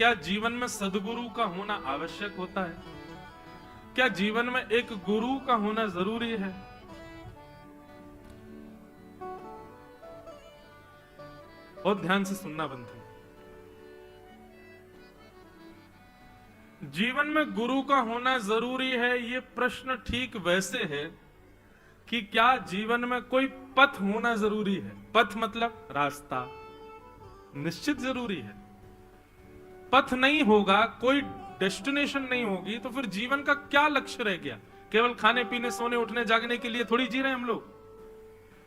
क्या जीवन में सदगुरु का होना आवश्यक होता है? क्या जीवन में एक गुरु का होना जरूरी है? बहुत ध्यान से सुनना बंधु। जीवन में गुरु का होना जरूरी है, ये प्रश्न ठीक वैसे है कि क्या जीवन में कोई पथ होना जरूरी है? पथ मतलब रास्ता, निश्चित जरूरी है। पथ नहीं होगा, कोई डेस्टिनेशन नहीं होगी, तो फिर जीवन का क्या लक्ष्य रह गया? केवल खाने पीने सोने उठने जागने के लिए थोड़ी जी रहे हैं हम लोग।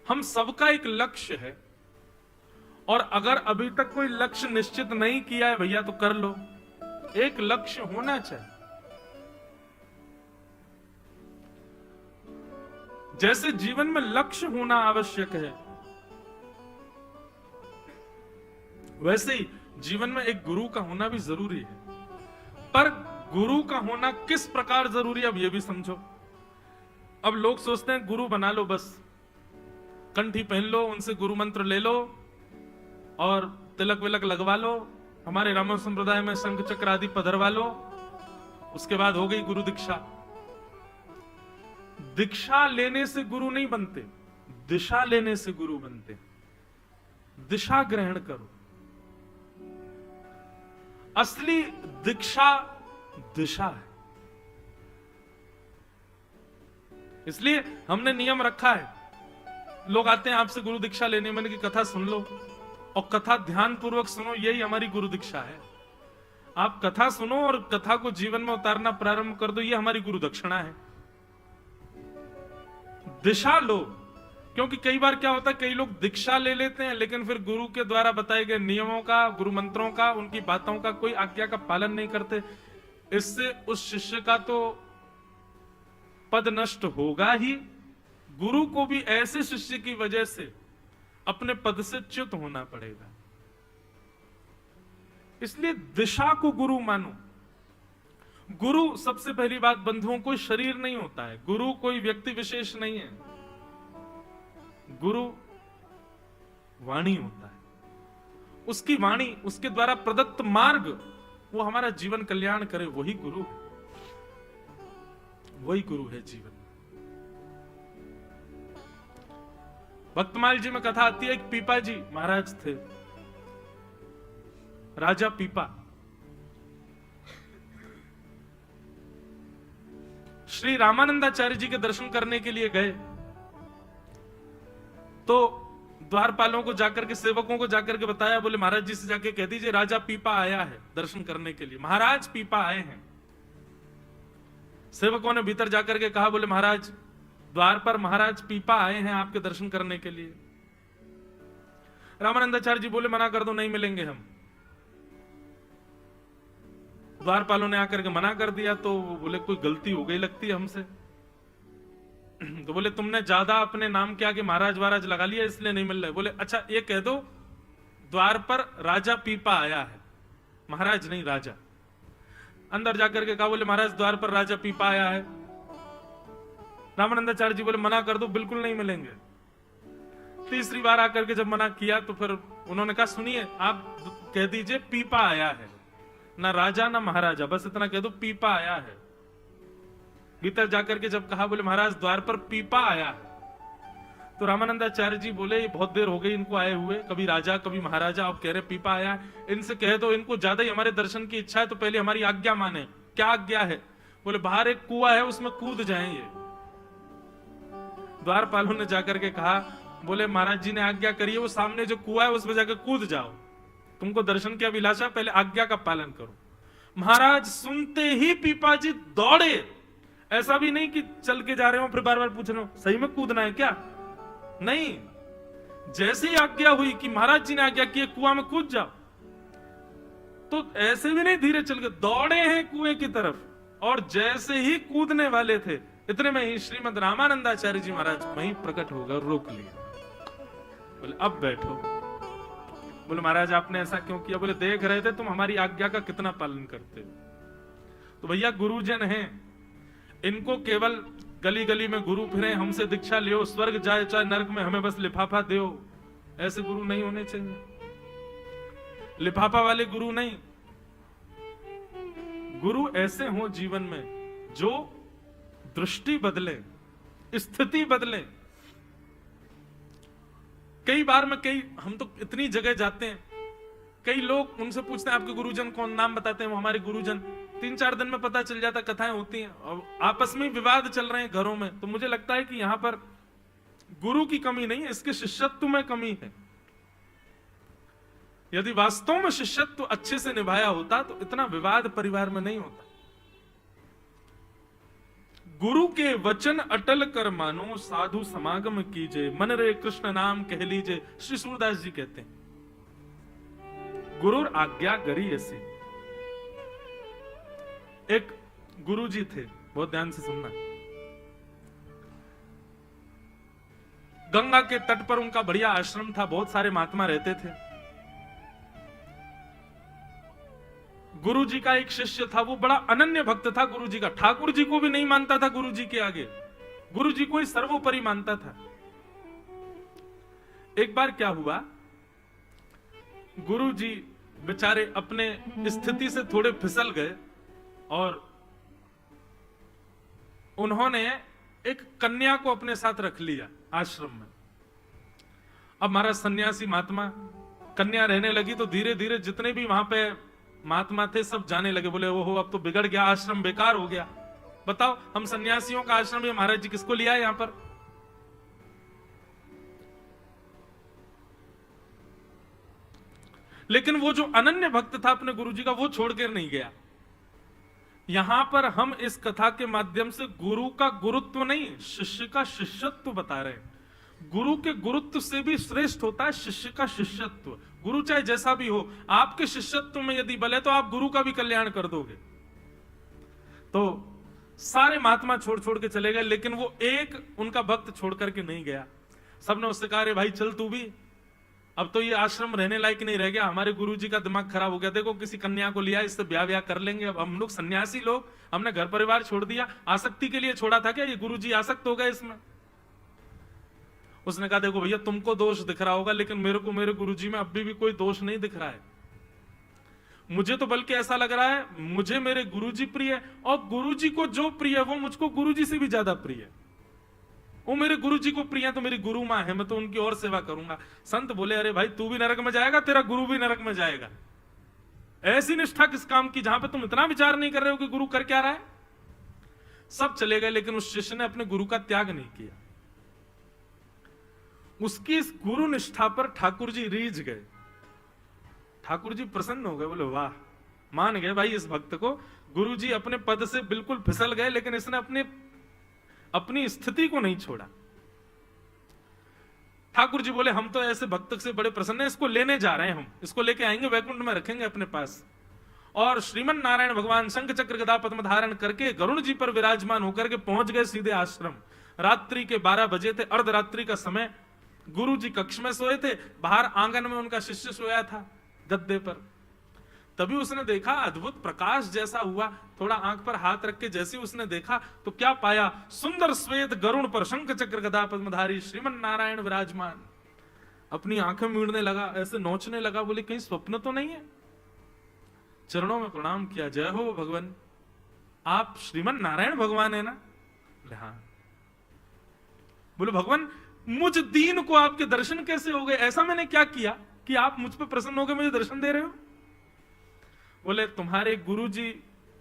हम सबका एक लक्ष्य है, और अगर अभी तक कोई लक्ष्य निश्चित नहीं किया है भैया तो कर लो। एक लक्ष्य होना चाहिए। जैसे जीवन में लक्ष्य होना आवश्यक है, वैसे ही जीवन में एक गुरु का होना भी जरूरी है। पर गुरु का होना किस प्रकार जरूरी है, अब ये भी समझो। अब लोग सोचते हैं गुरु बना लो, बस कंठी पहन लो, उनसे गुरु मंत्र ले लो और तिलक विलक लगवा लो, हमारे राम संप्रदाय में शंख चक्र आदि पधरवा लो, उसके बाद हो गई गुरु दीक्षा। दीक्षा लेने से गुरु नहीं बनते, दिशा लेने से गुरु बनते। दिशा ग्रहण करो। असली दीक्षा दिशा है। इसलिए हमने नियम रखा है, लोग आते हैं आपसे गुरु दीक्षा लेने, मैंने की कथा सुन लो और कथा ध्यान पूर्वक सुनो, यही हमारी गुरु दीक्षा है। आप कथा सुनो और कथा को जीवन में उतारना प्रारंभ कर दो, ये हमारी गुरु दक्षिणा है। दिशा लो, क्योंकि कई बार क्या होता है, कई लोग दीक्षा ले लेते हैं लेकिन फिर गुरु के द्वारा बताए गए नियमों का, गुरु मंत्रों का, उनकी बातों का, कोई आज्ञा का पालन नहीं करते। इससे उस शिष्य का तो पद नष्ट होगा ही, गुरु को भी ऐसे शिष्य की वजह से अपने पद से च्युत होना पड़ेगा। इसलिए दिशा को गुरु मानो। गुरु, सबसे पहली बात बंधुओं, कोई शरीर नहीं होता है, गुरु कोई व्यक्ति विशेष नहीं है। गुरु वाणी होता है, उसकी वाणी, उसके द्वारा प्रदत्त मार्ग, वो हमारा जीवन कल्याण करे, वही गुरु है। वही गुरु है जीवन। भक्तमाल जी में कथा आती है, एक पीपा जी महाराज थे, राजा पीपा। श्री रामानंदाचार्य जी के दर्शन करने के लिए गए तो द्वारपालों को जाकर के, सेवकों को जाकर के बताया, बोले महाराज जी से जाके कह दीजिए राजा पीपा आया है दर्शन करने के लिए, महाराज पीपा आए हैं। सेवकों ने भीतर जाकर के कहा, बोले महाराज द्वार पर महाराज पीपा आए हैं आपके दर्शन करने के लिए। रामानंदाचार्य जी बोले मना कर दो, नहीं मिलेंगे हम। द्वारपालों ने आकर के मना कर दिया तो बोले कोई गलती हो गई लगती है हमसे। तो बोले तुमने ज्यादा अपने नाम के आगे महाराज वाराज लगा लिया इसलिए नहीं मिल रहे। बोले अच्छा ये कह दो द्वार पर राजा पीपा आया है, महाराज नहीं राजा। अंदर जाकर के कहा, बोले महाराज द्वार पर राजा पीपा आया है। रामानंदाचार्य जी बोले मना कर दो, बिल्कुल नहीं मिलेंगे। तीसरी बार आकर के जब मना किया तो फिर उन्होंने कहा सुनिए आप कह दीजिए पीपा आया है, ना राजा ना महाराजा, बस इतना कह दो पीपा आया है। भीतर जाकर के जब कहा, बोले महाराज द्वार पर पीपा आया है। तो रामानंदाचार्य जी बोले ये बहुत देर हो गई इनको आए हुए, कभी राजा कभी महाराजा, अब कह रहे पीपा आया है। इनसे कह दो इनको ज्यादा ही हमारे दर्शन की इच्छा है तो पहले हमारी आज्ञा माने। क्या आज्ञा है? बोले बाहर एक कुआं है उसमें कूद जाएं ये। द्वारपालों ने जाकर के कहा, बोले महाराज जी ने आज्ञा करी है, वो सामने जो कुआं है उसमें जाकर कूद जाओ, तुमको दर्शन की अभिलाषा, पहले आज्ञा का पालन करो। महाराज सुनते ही पीपा जी दौड़े। ऐसा भी नहीं कि चल के जा रहे हो फिर बार बार पूछ रहे हो सही में कूदना है क्या, नहीं, जैसे ही आज्ञा हुई कि महाराज जी ने आज्ञा की कुआं में कूद जाओ, तो ऐसे भी नहीं, धीरे चल के दौड़े हैं कुएं की तरफ। और जैसे ही कूदने वाले थे इतने में ही श्रीमद रामानंदाचार्य जी महाराज वहीं प्रकट होकर रोक लिया। बोले अब बैठो। बोले महाराज आपने ऐसा क्यों किया? बोले देख रहे थे तुम हमारी आज्ञा का कितना पालन करते हो। तो भैया गुरुजन हैं, इनको केवल गली गली में गुरु फिरे, हमसे दीक्षा लियो, स्वर्ग जाए चाहे नरक में हमें बस लिफाफा दो, ऐसे गुरु नहीं होने चाहिए। लिफाफा वाले गुरु नहीं, गुरु ऐसे हो जीवन में जो दृष्टि बदले, स्थिति बदले। कई बार हम तो इतनी जगह जाते हैं, कई लोग उनसे पूछते हैं आपके गुरुजन कौन, नाम बताते हैं, वो हमारे गुरुजन। 3-4 दिन में पता चल जाता, कथाएं होती हैं और आपस में विवाद चल रहे हैं घरों में। तो मुझे लगता है कि यहां पर गुरु की कमी नहीं है, इसके शिष्यत्व में कमी है। यदि वास्तव में शिष्यत्व अच्छे से निभाया होता तो इतना विवाद परिवार में नहीं होता। गुरु के वचन अटल कर मानो, साधु समागम कीजिए, मन रे कृष्ण नाम कह लीजिए। श्री सूरदास जी कहते हैं गुरुर आज्ञा गरी ऐसी। एक गुरु जी थे, बहुत ध्यान से सुनना। गंगा के तट पर उनका बढ़िया आश्रम था, बहुत सारे महात्मा रहते थे। गुरु जी का एक शिष्य था, वो बड़ा अनन्य भक्त था गुरु जी का। ठाकुर जी को भी नहीं मानता था गुरु जी के आगे, गुरु जी को ही सर्वोपरि मानता था। एक बार क्या हुआ, गुरु जी बेचारे अपने स्थिति से थोड़े फिसल गए और उन्होंने एक कन्या को अपने साथ रख लिया आश्रम में। अब महाराज सन्यासी महात्मा, कन्या रहने लगी तो धीरे धीरे जितने भी वहां पे महात्मा थे सब जाने लगे, बोले ओहो अब तो बिगड़ गया, आश्रम बेकार हो गया। बताओ, हम सन्यासियों का आश्रम है, महाराज जी किसको लिया है यहां पर? लेकिन वो जो अनन्य भक्त था अपने गुरु जी का, वो छोड़कर नहीं गया। यहां पर हम इस कथा के माध्यम से गुरु का गुरुत्व नहीं, शिष्य का शिष्यत्व बता रहे हैं। गुरु के गुरुत्व से भी श्रेष्ठ होता है शिष्य का शिष्यत्व। गुरु चाहे जैसा भी हो, आपके शिष्यत्व में यदि बल है तो आप गुरु का भी कल्याण कर दोगे। तो सारे महात्मा छोड़ छोड़ के चले गए, लेकिन वो एक उनका भक्त छोड़ करके नहीं गया। सबने उससे कहा रे भाई चल तू भी, अब तो ये आश्रम रहने लायक नहीं रह गया, हमारे गुरुजी का दिमाग खराब हो गया, देखो किसी कन्या को लिया, इससे ब्याह कर लेंगे। अब हम लोग सन्यासी लोग, हमने घर परिवार छोड़ दिया, आसक्ति के लिए छोड़ा था क्या? ये गुरुजी आसक्त हो गए इसमें। उसने कहा देखो भैया तुमको दोष दिख रहा होगा, लेकिन मेरे को मेरे गुरुजी में अभी भी कोई दोष नहीं दिख रहा है। मुझे तो बल्कि ऐसा लग रहा है मुझे मेरे गुरुजी प्रिय है, और गुरुजी को जो प्रिय है वो मुझको गुरुजी से भी ज्यादा प्रिय है। वो मेरे गुरुजी को प्रिय है तो मेरी गुरु मां है, मैं तो उनकी और सेवा करूंगा। संत बोले अरे भाई तू भी नरक में जाएगा, तेरा गुरु भी नरक में जाएगा। ऐसी निष्ठा किस काम की जहां पे तुम इतना विचार नहीं कर रहे हो कि गुरु कर क्या रहा है। सब चले गए, लेकिन उस शिष्य ने अपने गुरु का त्याग नहीं किया। उसकी इस गुरु निष्ठा पर ठाकुर जी रीझ गए। ठाकुर जी प्रसन्न हो गए, बोले वाह, मान गए भाई इस भक्त को। गुरु जी अपने पद से बिल्कुल फिसल गए, लेकिन इसने अपनी स्थिति को नहीं छोड़ा। ठाकुर जी बोले हम तो ऐसे भक्त से बड़े प्रसन्न हैं, इसको लेने जा रहे हैं, हम इसको लेके आएंगे, वैकुंठ में रखेंगे अपने पास। और श्रीमन नारायण भगवान शंख चक्र गदा पद्म धारण करके गरुण जी पर विराजमान होकर के पहुंच गए सीधे आश्रम। रात्रि के 12 बजे थे, अर्धरात्रि का समय। गुरु जी कक्ष में सोए थे, बाहर आंगन में उनका शिष्य सोया था गद्दे पर। तभी उसने देखा अद्भुत प्रकाश जैसा हुआ, थोड़ा आंख पर हाथ रख के जैसे उसने देखा तो क्या पाया, सुंदर श्वेत गरुण पर शंख चक्र गदा पद्मधारी श्रीमन नारायण विराजमान। अपनी आंखें मीड़ने लगा, ऐसे नोचने लगा, बोले कहीं स्वप्न तो नहीं है। चरणों में प्रणाम किया, जय हो भगवान, आप श्रीमन नारायण भगवान है ना? हाँ। बोले भगवान मुझ दीन को आपके दर्शन कैसे हो गए? ऐसा मैंने क्या किया कि आप मुझ पर प्रसन्न होकर मुझे दर्शन दे रहे हो? बोले तुम्हारे गुरुजी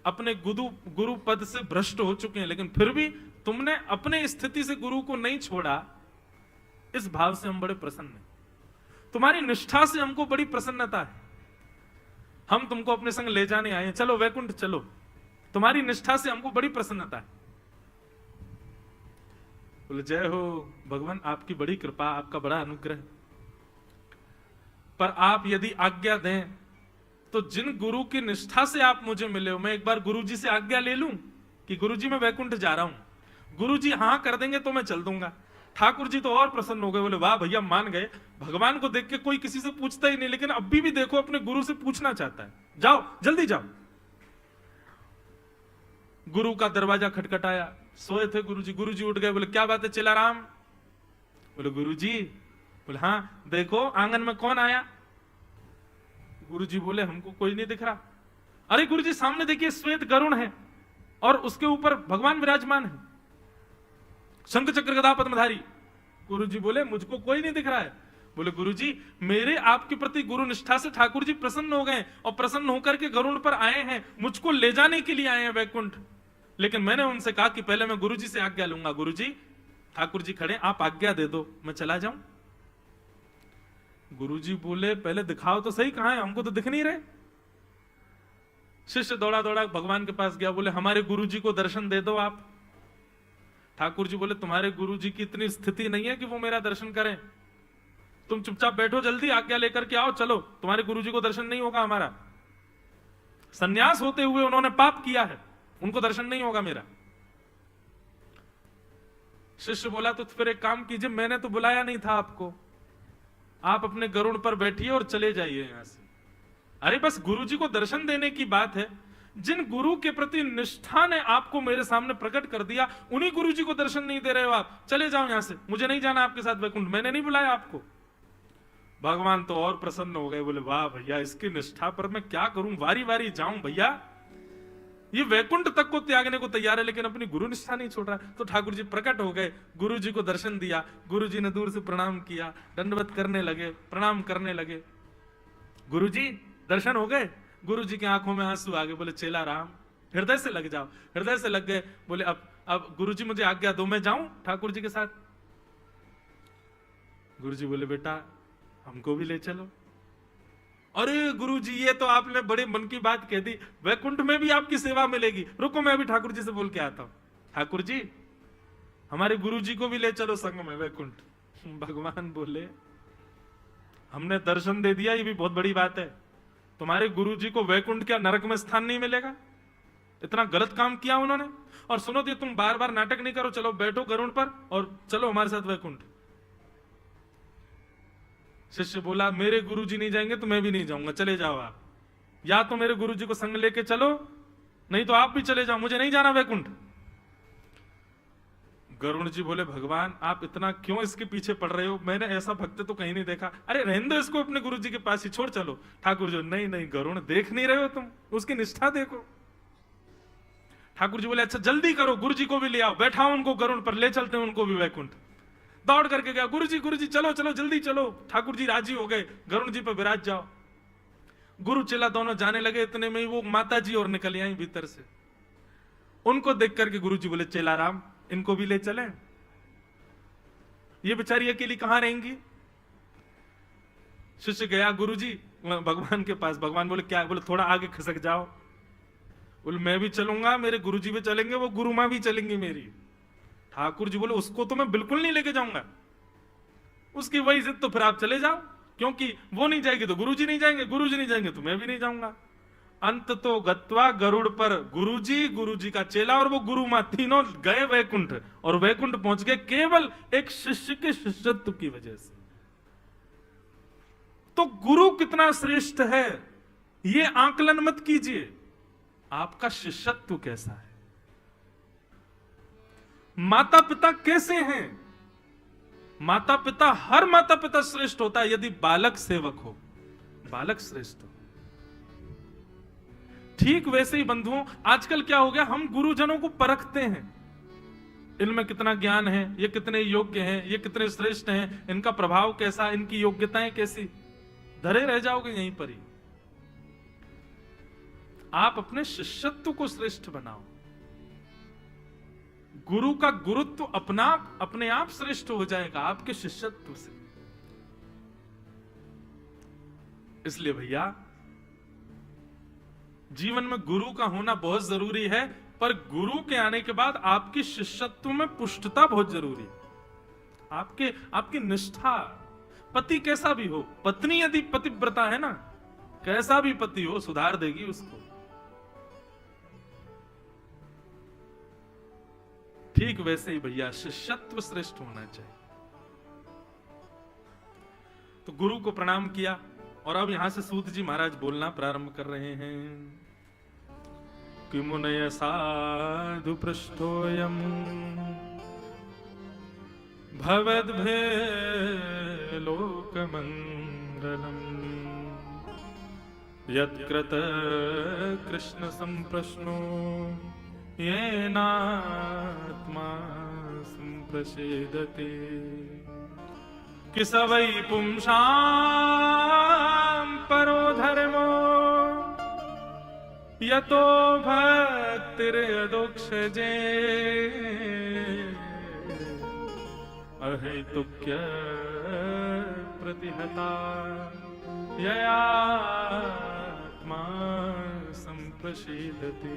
अपने गुरु पद से भ्रष्ट हो चुके हैं, लेकिन फिर भी तुमने अपने स्थिति से गुरु को नहीं छोड़ा, इस भाव से हम बड़े प्रसन्न हैं। तुम्हारी निष्ठा से हमको बड़ी प्रसन्नता है, हम तुमको अपने संग ले जाने आए हैं, चलो वैकुंठ चलो। तुम्हारी निष्ठा से हमको बड़ी प्रसन्नता है। बोले जय हो भगवान, आपकी बड़ी कृपा, आपका बड़ा अनुग्रह। पर आप यदि आज्ञा दें तो जिन गुरु की निष्ठा से आप मुझे मिले हो, मैं एक बार गुरुजी से आज्ञा ले लूं कि गुरुजी मैं वैकुंठ जा रहा हूं। गुरुजी हां कर देंगे तो मैं चल दूंगा। ठाकुर जी तो और प्रसन्न हो गए, बोले वाह भैया मान गए। भगवान को देख के कोई किसी से पूछता ही नहीं, लेकिन अभी भी देखो अपने गुरु से पूछना चाहता है। जाओ जल्दी जाओ। गुरु का दरवाजा खटखटाया, सोए थे गुरुजी। गुरुजी उठ गए, बोले क्या बात है चेलाराम? बोले गुरुजी। बोले हाँ देखो आंगन में कौन आया? गुरुजी बोले हमको कोई नहीं दिख रहा। अरे गुरुजी सामने देखिए श्वेत गरुण है और उसके ऊपर भगवान विराजमान है, शंख चक्र गदा पद्मधारी। गुरुजी बोले मुझको कोई नहीं दिख रहा है। बोले गुरुजी मेरे आपके प्रति गुरु निष्ठा से ठाकुर जी प्रसन्न हो गए और प्रसन्न होकर के गरुड़ पर आए हैं, मुझको ले जाने के लिए आए हैं वैकुंठ। लेकिन मैंने उनसे कहा कि पहले मैं गुरुजी से आज्ञा लूंगा। गुरुजी ठाकुर जी खड़े, आप आज्ञा दे दो मैं चला जाऊं। गुरुजी बोले पहले दिखाओ तो सही कहां है, हमको तो दिख नहीं रहे। शिष्य दौड़ा दौड़ा भगवान के पास गया, बोले हमारे गुरुजी को दर्शन दे दो आप। ठाकुर जी बोले तुम्हारे गुरुजी की इतनी स्थिति नहीं है कि वो मेरा दर्शन करें, तुम चुपचाप बैठो, जल्दी आज्ञा लेकर के आओ, चलो, तुम्हारे गुरुजी को दर्शन नहीं होगा हमारा। सन्यास होते हुए उन्होंने पाप किया है, उनको दर्शन नहीं होगा मेरा। शिष्य बोला तो फिर एक काम कीजिए, मैंने तो बुलाया नहीं था आपको, आप अपने गरुड़ पर बैठिए और चले जाइए यहां से। अरे बस गुरुजी को दर्शन देने की बात है, जिन गुरु के प्रति निष्ठा ने आपको मेरे सामने प्रकट कर दिया, उन्हीं गुरुजी को दर्शन नहीं दे रहे हो आप, चले जाओ यहां से, मुझे नहीं जाना आपके साथ वैकुंठ, मैंने नहीं बुलाया आपको। भगवान तो और प्रसन्न हो गए, बोले वाह भैया इसकी निष्ठा पर मैं क्या करूं, वारी वारी जाऊं भैया, ये वैकुंठ तक को त्यागने को तैयार है लेकिन अपनी गुरु निष्ठा नहीं छोड़ रहा। तो ठाकुर जी प्रकट हो गए, गुरु जी को दर्शन दिया, गुरु जी ने दूर से प्रणाम किया, दंडवत करने लगे, प्रणाम करने लगे। गुरु जी दर्शन हो गए, गुरु जी की आंखों में आंसू आ गए, बोले चेला राम हृदय से लग जाओ। हृदय से लग गए, बोले अब गुरु जी मुझे आज्ञा दो, मैं जाऊं ठाकुर जी के साथ। गुरु जी बोले बेटा हमको भी ले चलो। अरे गुरुजी ये तो आपने बड़े मन की बात कह दी, वैकुंठ में भी आपकी सेवा मिलेगी, रुको मैं अभी ठाकुर जी से बोल के आता हूं। ठाकुर जी हमारे गुरुजी को भी ले चलो संग में वैकुंठ। भगवान बोले हमने दर्शन दे दिया, ये भी बहुत बड़ी बात है, तुम्हारे गुरुजी को वैकुंठ क्या नरक में स्थान नहीं मिलेगा? इतना गलत काम किया उन्होंने। और सुनो तो तुम बार बार नाटक नहीं करो, चलो बैठो गरुड़ पर और चलो हमारे साथ वैकुंठ। शिष्य बोला मेरे गुरुजी नहीं जाएंगे तो मैं भी नहीं जाऊंगा, चले जाओ आप, या तो मेरे गुरुजी को संग लेके चलो नहीं तो आप भी चले जाओ, मुझे नहीं जाना वैकुंठ। गरुड़ जी बोले भगवान आप इतना क्यों इसके पीछे पड़ रहे हो, मैंने ऐसा भक्त तो कहीं नहीं देखा, अरे रहने दो इसको अपने गुरुजी के पास ही छोड़ चलो। ठाकुर जी नहीं नहीं गरुड़ देख नहीं रहे हो तुम, उसकी निष्ठा देखो। ठाकुर जी बोले अच्छा जल्दी करो, गुरुजी को भी ले आओ, बैठाओ उनको गरुड़ पर, ले चलते हैं उनको भी वैकुंठ। दौड़ करके गया, गुरुजी चलो चलो जल्दी चलो। ठाकुर जी राजी हो गए, गरुड़ जी पर विराज जाओ। गुरु चेला दोनों जाने लगे, इतने में ही वो माता जी और निकल आई भीतर से। उनको देख करके गुरु जी बोले चेला राम इनको भी ले चले, ये बेचारी अकेली कहां रहेंगी। शिष्य गया गुरुजी भगवान के पास, भगवान बोले क्या, बोले थोड़ा आगे खसक जाओ। बोले मैं भी चलूंगा, मेरे गुरुजी भी चलेंगे, वो गुरु मां भी चलेंगी मेरी। ठाकुर जी बोले उसको तो मैं बिल्कुल नहीं लेके जाऊंगा, उसकी वही जिद, तो फिर आप चले जाओ, क्योंकि वो नहीं जाएगी तो गुरुजी नहीं जाएंगे, गुरुजी नहीं जाएंगे तो मैं भी नहीं जाऊंगा। अंत तो गत्वा गरुड़ पर गुरुजी का चेला और वो गुरु मां तीनों गए वैकुंठ, और वैकुंठ पहुंच गए केवल एक शिष्य के शिष्यत्व की वजह से। तो गुरु कितना श्रेष्ठ है ये आकलन मत कीजिए, आपका शिष्यत्व कैसा है, माता पिता कैसे हैं। माता पिता, हर माता पिता श्रेष्ठ होता है यदि बालक सेवक हो, बालक श्रेष्ठ हो। ठीक वैसे ही बंधुओं आजकल क्या हो गया, हम गुरुजनों को परखते हैं, इनमें कितना ज्ञान है, ये कितने योग्य हैं, ये कितने श्रेष्ठ हैं, इनका प्रभाव कैसा, इनकी योग्यताएं कैसी, धरे रह जाओगे यहीं पर ही। आप अपने शिष्यत्व को श्रेष्ठ बनाओ, गुरु का गुरुत्व अपने आप श्रेष्ठ हो जाएगा आपके शिष्यत्व से। इसलिए भैया जीवन में गुरु का होना बहुत जरूरी है, पर गुरु के आने के बाद आपकी शिष्यत्व में पुष्टता बहुत जरूरी है। आपकी निष्ठा, पति कैसा भी हो, पत्नी यदि पतिव्रता है ना, कैसा भी पति हो सुधार देगी उसको। ठीक वैसे ही भैया शिष्यत्व श्रेष्ठ होना चाहिए। तो गुरु को प्रणाम किया और अब यहां से सूत जी महाराज बोलना प्रारंभ कर रहे हैं कि मुनय साधु पृष्ठोयम भवद्भे लोकमंगलम यत्कृत कृष्ण संप्रश्नो येनात्मा संप्रसेदते कि स वै पुंसां परो धर्मो यतो भक्तिर्यदुक्षजे अहेतुक्य प्रतिहता ययात्मा संप्रसेदते।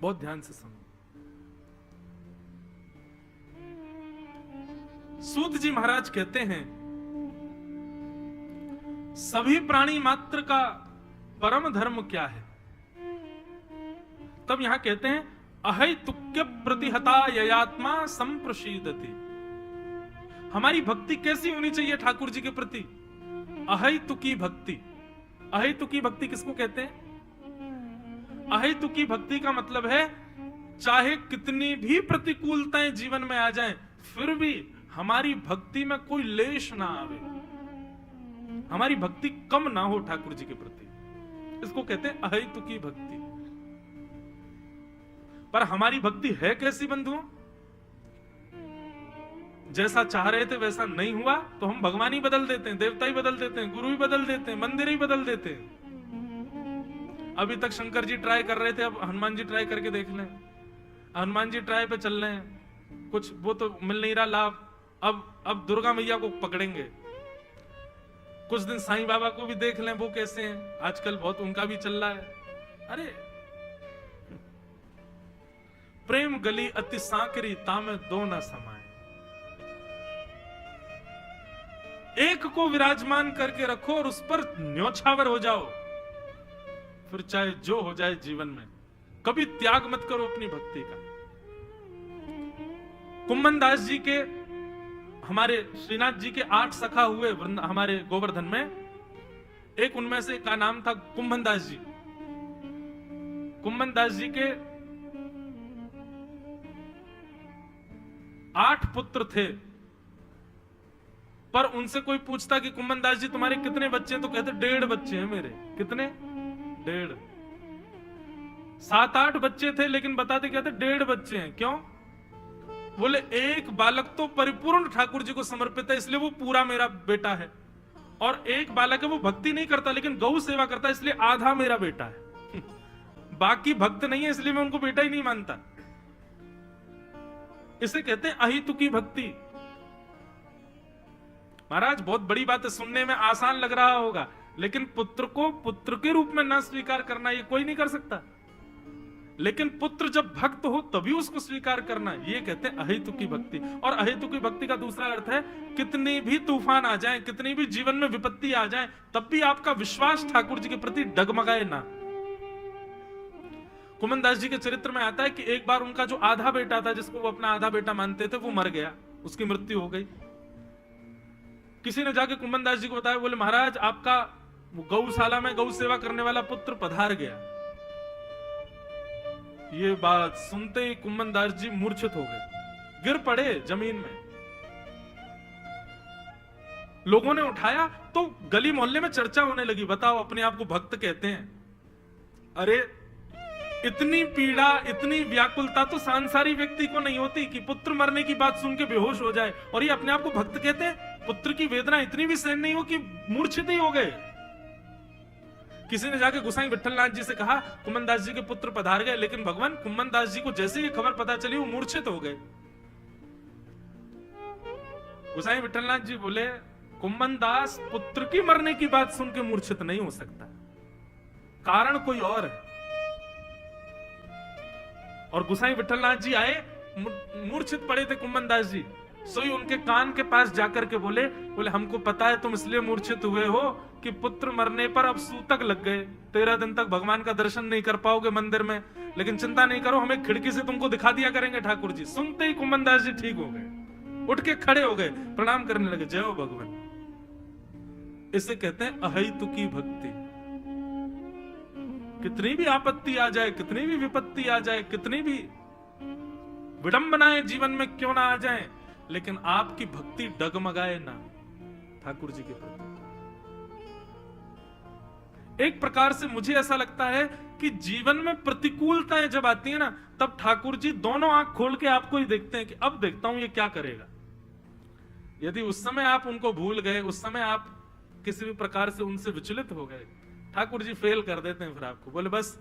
बहुत ध्यान से सुनो। सूत जी महाराज कहते हैं सभी प्राणी मात्र का परम धर्म क्या है? तब यहां कहते हैं अहैतुक्य प्रतिहता ययात्मा संप्रसीदति। हमारी भक्ति कैसी होनी चाहिए ठाकुर जी के प्रति? अहैतुकी भक्ति। अहैतुकी भक्ति किसको कहते हैं? अहैतुकी भक्ति का मतलब है चाहे कितनी भी प्रतिकूलताएं जीवन में आ जाएं, फिर भी हमारी भक्ति में कोई लेश ना आवे, हमारी भक्ति कम ना हो ठाकुर जी के प्रति, इसको कहते हैं अहैतुकी भक्ति। पर हमारी भक्ति है कैसी बंधुओं? जैसा चाह रहे थे वैसा नहीं हुआ तो हम भगवान ही बदल देते हैं, देवता ही बदल देते हैं, गुरु ही बदल देते हैं, मंदिर ही बदल देते हैं। अभी तक शंकर जी ट्राई कर रहे थे, अब हनुमान जी ट्राई करके देख लें। हनुमान जी ट्राई पे चल रहे हैं, कुछ वो तो मिल नहीं रहा लाभ, अब दुर्गा मैया को पकड़ेंगे। कुछ दिन साईं बाबा को भी देख लें वो कैसे हैं, आजकल बहुत उनका भी चल रहा है। अरे प्रेम गली अति सांकरी तामे दो न समाए। एक को विराजमान करके रखो और उस पर न्योछावर हो जाओ, फिर चाहे जो हो जाए जीवन में, कभी त्याग मत करो अपनी भक्ति का। कुम्भन दास जी के, हमारे श्रीनाथ जी के 8 सखा हुए हमारे गोवर्धन में, एक उनमें से का नाम था कुम्भन दास जी। कुम्भन दास जी के 8 पुत्र थे, पर उनसे कोई पूछता कि कुम्भन दास जी तुम्हारे कितने बच्चे हैं, तो कहते 1.5 बच्चे हैं मेरे। कितने? 1.5। 7-8 बच्चे थे लेकिन बताते कहते 1.5 बच्चे हैं। क्यों? बोले एक बालक तो परिपूर्ण ठाकुर जी को समर्पित है इसलिए वो पूरा मेरा बेटा है, और एक बालक है वो भक्ति नहीं करता लेकिन गौ सेवा करता है इसलिए आधा मेरा बेटा है। बाकी भक्त नहीं है इसलिए मैं उनको बेटा ही नहीं मानता। इसे कहते हैं अहितुकी भक्ति। महाराज बहुत बड़ी बात है, सुनने में आसान लग रहा होगा, लेकिन पुत्र को पुत्र के रूप में ना स्वीकार करना ये कोई नहीं कर सकता, लेकिन पुत्र जब भक्त हो तभी उसको स्वीकार करना, ये कहते हैं अहेतुकी भक्ति। और अहेतुकी भक्ति का दूसरा अर्थ है कितनी भी तूफान आ जाए, कितनी भी जीवन में विपत्ति आ जाए, तब भी आपका विश्वास ठाकुर जी के प्रति डगमगाए ना। कुम्भन दास जी के चरित्र में आता है कि एक बार उनका जो आधा बेटा था, जिसको वो अपना आधा बेटा मानते थे, वो मर गया, उसकी मृत्यु हो गई। किसी ने जाके कुम्भन दास जी को बताया, बोले महाराज आपका गौशाला में गौ सेवा करने वाला पुत्र पधार गया। ये बात सुनते ही कुम्भन दास जी मूर्छित हो गए, गिर पड़े जमीन में। लोगों ने उठाया तो गली मोहल्ले में चर्चा होने लगी, बताओ अपने आप को भक्त कहते हैं। अरे इतनी पीड़ा, इतनी व्याकुलता तो सांसारिक व्यक्ति को नहीं होती कि पुत्र मरने की बात सुन के बेहोश हो जाए, और ये अपने आप को भक्त कहते हैं। पुत्र की वेदना इतनी भी सहन नहीं हो कि मूर्छित ही हो गए। किसी ने जाके गोसाई विठलनाथ जी से कहा कुम्भन दास जी के पुत्र पधार गए, लेकिन भगवान कुम्भन दास जी को जैसे ही खबर पता चली वो मूर्छित हो गए। गोसाई विठलनाथ जी बोले कुम्भन दास पुत्र की मरने की बात सुन के मूर्छित नहीं हो सकता, कारण कोई और है। और गोसाई विठलनाथ जी आए, मूर्छित पड़े थे कुम्भन दास जी, सोई उनके कान के पास जाकर के बोले हमको पता है तुम इसलिए मूर्छित हुए हो कि पुत्र मरने पर अब सूतक लग गए, 13 दिन तक भगवान का दर्शन नहीं कर पाओगे मंदिर में, लेकिन चिंता नहीं करो, हमें खिड़की से तुमको दिखा दिया करेंगे ठाकुर जी। सुनते ही कुम्भन दास जी ठीक हो गए, उठ के खड़े हो गए, प्रणाम करने लगे, जय हो भगवान। इसे कहते हैं अहेतुकी भक्ति। कितनी भी आपत्ति आ जाए, कितनी भी विपत्ति आ जाए, कितनी भी विडंबनाएं जीवन में क्यों ना आ जाए, लेकिन आपकी भक्ति डगमगाए ना, ठाकुर जी के प्रति। एक प्रकार से मुझे ऐसा लगता है कि जीवन में प्रतिकूलताएं जब आती है ना, तब ठाकुर जी दोनों आंख खोल के आपको ही देखते हैं कि अब देखता हूं ये क्या करेगा। यदि उस समय आप उनको भूल गए, उस समय आप किसी भी प्रकार से उनसे विचलित हो गए, ठाकुर जी फेल कर देते हैं। फिर आपको बोले बस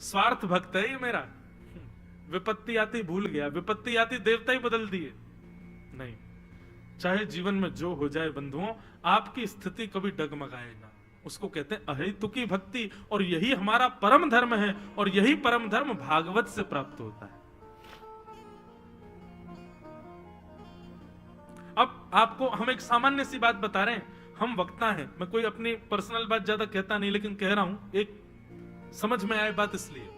स्वार्थ भक्त है ये मेरा, विपत्ति आती भूल गया, विपत्ति आती देवता ही बदल दिए। नहीं, चाहे जीवन में जो हो जाए बंधुओं, आपकी स्थिति कभी डगमगाए ना। उसको कहते हैं अहेतुकी भक्ति, और यही हमारा परम धर्म है, और यही परम धर्म भागवत से प्राप्त होता है। अब आपको हम एक सामान्य सी बात बता रहे हैं, हम वक्ता हैं, मैं कोई अपनी पर्सनल बात ज्यादा कहता नहीं, लेकिन कह रहा हूं एक समझ में आए बात। इसलिए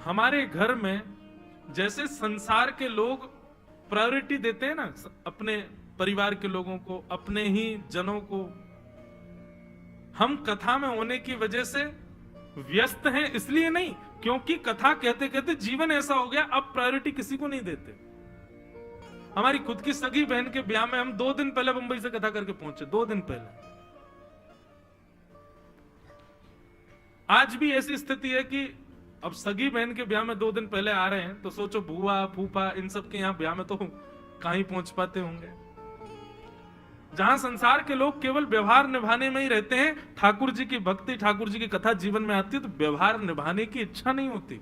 हमारे घर में जैसे संसार के लोग प्रायोरिटी देते हैं ना अपने परिवार के लोगों को, अपने ही जनों को, हम कथा में होने की वजह से व्यस्त हैं इसलिए नहीं, क्योंकि कथा कहते कहते जीवन ऐसा हो गया अब प्रायोरिटी किसी को नहीं देते। हमारी खुद की सगी बहन के ब्याह में हम 2 दिन पहले मुंबई से कथा करके पहुंचे, 2 दिन पहले। आज भी ऐसी स्थिति है कि अब सगी बहन के ब्याह में 2 दिन पहले आ रहे हैं, तो सोचो बुआ फूफा इन सब के यहाँ ब्याह में तो कहीं पहुंच पाते होंगे। जहां संसार के लोग केवल व्यवहार निभाने में ही रहते हैं, ठाकुर जी की भक्ति, ठाकुर जी की कथा जीवन में आती है तो व्यवहार निभाने की इच्छा नहीं होती।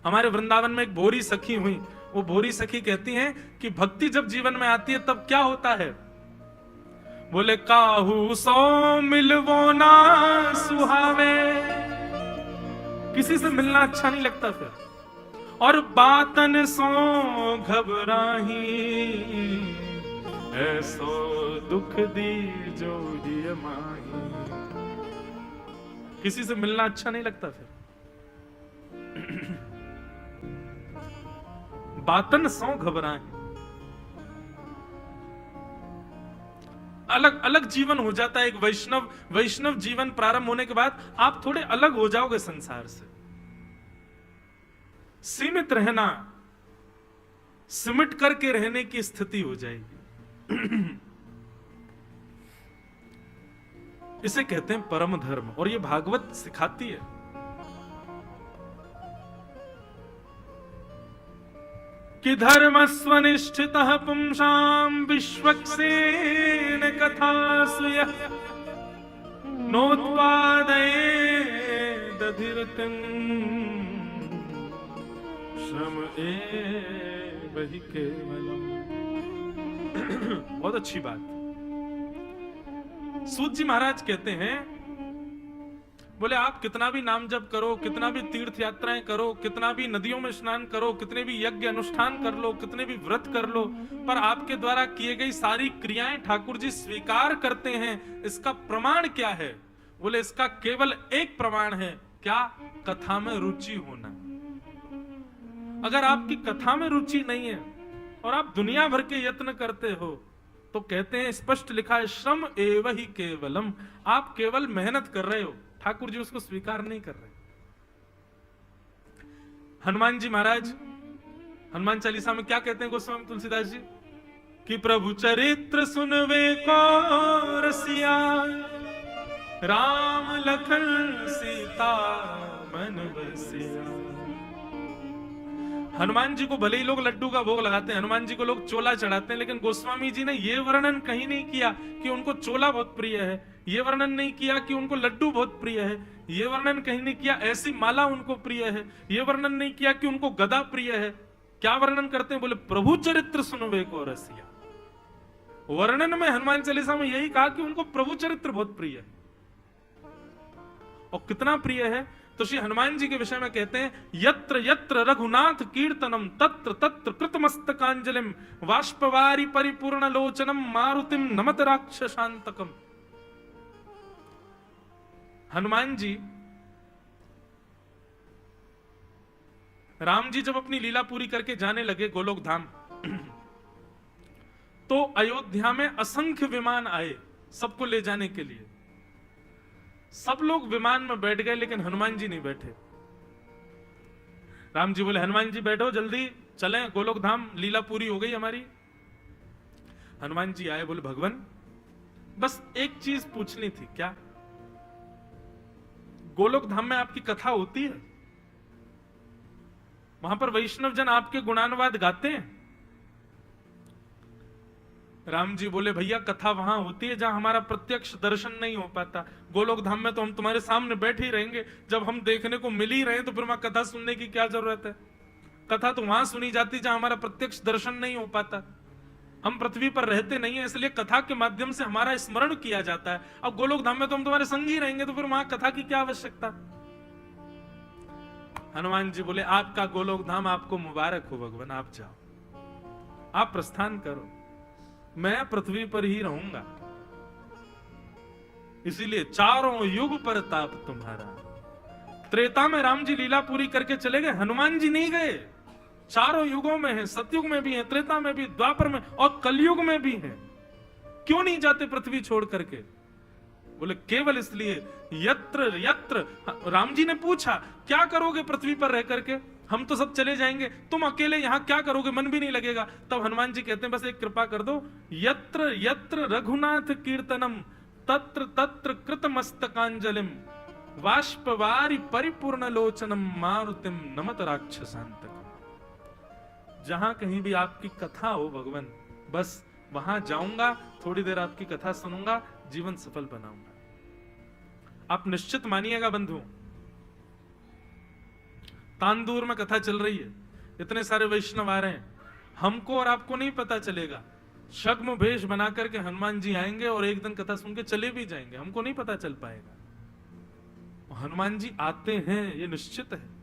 हमारे वृंदावन में एक भोरी सखी हुई, वो भोरी सखी कहती हैं कि भक्ति जब जीवन में आती है तब क्या होता है। बोले काहू सो मिलवो ना सुहावे, किसी से मिलना अच्छा नहीं लगता फिर, और बातन सो घबराही, ऐसो दुख दी जो ही माही। किसी से मिलना अच्छा नहीं लगता फिर। बातन सो घबराए, अलग अलग जीवन हो जाता है। एक वैष्णव जीवन प्रारंभ होने के बाद आप थोड़े अलग हो जाओगे संसार से। सीमित रहना, सिमट करके रहने की स्थिति हो जाएगी। इसे कहते हैं परम धर्म, और ये भागवत सिखाती है। कि धर्म स्वनिष्ठितः पुंसां विश्वक्सेन कथासु यः नोत्पादयेदधिरतिं श्रम एव हि केवलम्। बहुत अच्छी बात। सूत जी महाराज कहते हैं, बोले आप कितना भी नाम जप करो, कितना भी तीर्थ यात्राएं करो, कितना भी नदियों में स्नान करो, कितने भी यज्ञ अनुष्ठान कर लो, कितने भी व्रत कर लो, पर आपके द्वारा किए गई सारी क्रियाएं ठाकुर जी स्वीकार करते हैं। इसका प्रमाण क्या है? बोले इसका केवल एक प्रमाण है, क्या? कथा में रुचि होना। अगर आपकी कथा में रुचि नहीं है और आप दुनिया भर के यत्न करते हो, तो कहते हैं, स्पष्ट लिखा है, श्रम एव ही केवलम। आप केवल मेहनत कर रहे हो, ठाकुर जी उसको स्वीकार नहीं कर रहे। हनुमान जी महाराज हनुमान चालीसा में क्या कहते हैं गोस्वामी तुलसीदास जी? कि प्रभु चरित्र सुनवे को रसिया, राम लखन सीता मन बसिया। हनुमान जी को भले ही लोग लड्डू का भोग लगाते हैं, हनुमान जी को लोग चोला चढ़ाते हैं, लेकिन गोस्वामी जी ने यह वर्णन कहीं नहीं किया कि उनको चोला बहुत प्रिय है, यह वर्णन नहीं किया कि उनको लड्डू बहुत प्रिय है, यह वर्णन कहीं नहीं किया ऐसी माला उनको प्रिय है, यह वर्णन नहीं किया कि उनको गदा प्रिय है। क्या वर्णन करते हैं? बोले प्रभु चरित्र सुनवे को रसिया। वर्णन में हनुमान चालीसा में यही कहा कि उनको प्रभु चरित्र बहुत प्रिय है। और कितना प्रिय है तो श्री हनुमान जी के विषय में कहते हैं, यत्र यत्र रघुनाथ कीर्तनम तत्र तत्र कृतमस्तकांजलिम वाष्पवारी परिपूर्ण लोचनम मारुतिम नमत राक्षसांतकम। हनुमान जी, राम जी जब अपनी लीला पूरी करके जाने लगे गोलोक धाम, तो अयोध्या में असंख्य विमान आए सबको ले जाने के लिए। सब लोग विमान में बैठ गए, लेकिन हनुमान जी नहीं बैठे। राम जी बोले, हनुमान जी बैठो जल्दी, चलें गोलोक धाम, लीला पूरी हो गई हमारी। हनुमान जी आए, बोले भगवान बस एक चीज पूछनी थी। क्या? गोलोक धाम में आपकी कथा होती है? वहां पर वैष्णव जन आपके गुणानुवाद गाते हैं? राम जी बोले भैया कथा वहां होती है जहां हमारा प्रत्यक्ष दर्शन नहीं हो पाता। गोलोक धाम में तो हम तुम्हारे सामने बैठे ही रहेंगे, जब हम देखने को मिल ही रहे हैं तो फिर वहां कथा सुनने की क्या जरूरत है? कथा तो वहां सुनी जाती जहां हमारा प्रत्यक्ष दर्शन नहीं हो पाता। हम पृथ्वी पर रहते नहीं है, इसलिए कथा के माध्यम से हमारा स्मरण किया जाता है। अब गोलोक धाम में तो हम तुम्हारे संग ही रहेंगे, तो फिर वहां कथा की क्या आवश्यकता? हनुमान जी बोले आपका गोलोक धाम आपको मुबारक हो भगवान, आप जाओ, आप प्रस्थान करो, मैं पृथ्वी पर ही रहूंगा। इसीलिए चारों युग पर ताप तुम्हारा। त्रेता में राम जी लीला पूरी करके चले गए, हनुमान जी नहीं गए। चारों युगों में है, सतयुग में भी है, त्रेता में भी, द्वापर में और कलयुग में भी है। क्यों नहीं जाते पृथ्वी छोड़ करके? बोले केवल इसलिए यत्र यत्र। राम जी ने पूछा क्या करोगे पृथ्वी पर रह करके? हम तो सब चले जाएंगे, तुम अकेले यहां क्या करोगे? मन भी नहीं लगेगा। तब हनुमान जी कहते हैं बस एक कृपा कर दो, यत्र यत्र रघुनाथ कीर्तनम तत्र तत्र कृत मस्तकांजलिम वाष्पवारी परिपूर्ण लोचनम मारुतिम नमत राक्षसांतकम। जहां कहीं भी आपकी कथा हो भगवान, बस वहां जाऊंगा, थोड़ी देर आपकी कथा सुनूंगा, जीवन सफल बनाऊंगा। आप निश्चित मानिएगा बंधु, तांदूर में कथा चल रही है, इतने सारे वैष्णव आ रहे हैं, हमको और आपको नहीं पता चलेगा। शग्म भेष बना करके हनुमान जी आएंगे और एक दिन कथा सुन के चले भी जाएंगे, हमको नहीं पता चल पाएगा। हनुमान जी आते हैं ये निश्चित है।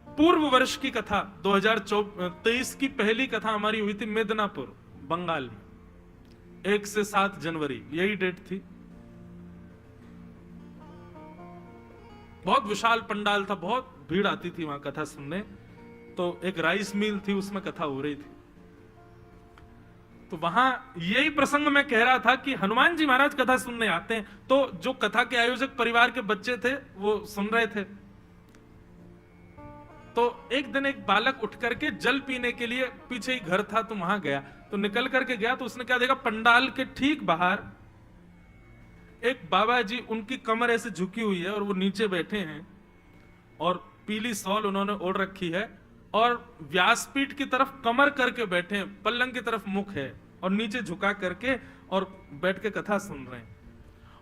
पूर्व वर्ष की कथा 2023 की पहली कथा हमारी हुई थी मिदनापुर बंगाल में, 1 से 7 जनवरी यही डेट थी। बहुत विशाल पंडाल था, बहुत भीड़ आती थी वहां कथा सुनने। तो एक राइस मिल थी, उसमें कथा हो रही थी। तो वहां यही प्रसंग मैं कह रहा था कि हनुमान जी महाराज कथा सुनने आते हैं। तो जो कथा के आयोजक परिवार के बच्चे थे वो सुन रहे थे। तो एक दिन एक बालक उठ करके जल पीने के लिए, पीछे ही घर था तो वहां गया, तो निकल करके गया तो उसने क्या देखा, पंडाल के ठीक बाहर एक बाबा जी, उनकी कमर ऐसे झुकी हुई है और वो नीचे बैठे हैं और पीली शॉल उन्होंने ओढ़ रखी है और व्यासपीठ की तरफ कमर करके बैठे हैं, पल्लंग की तरफ मुख है और नीचे झुका करके और बैठ के कथा सुन रहे हैं।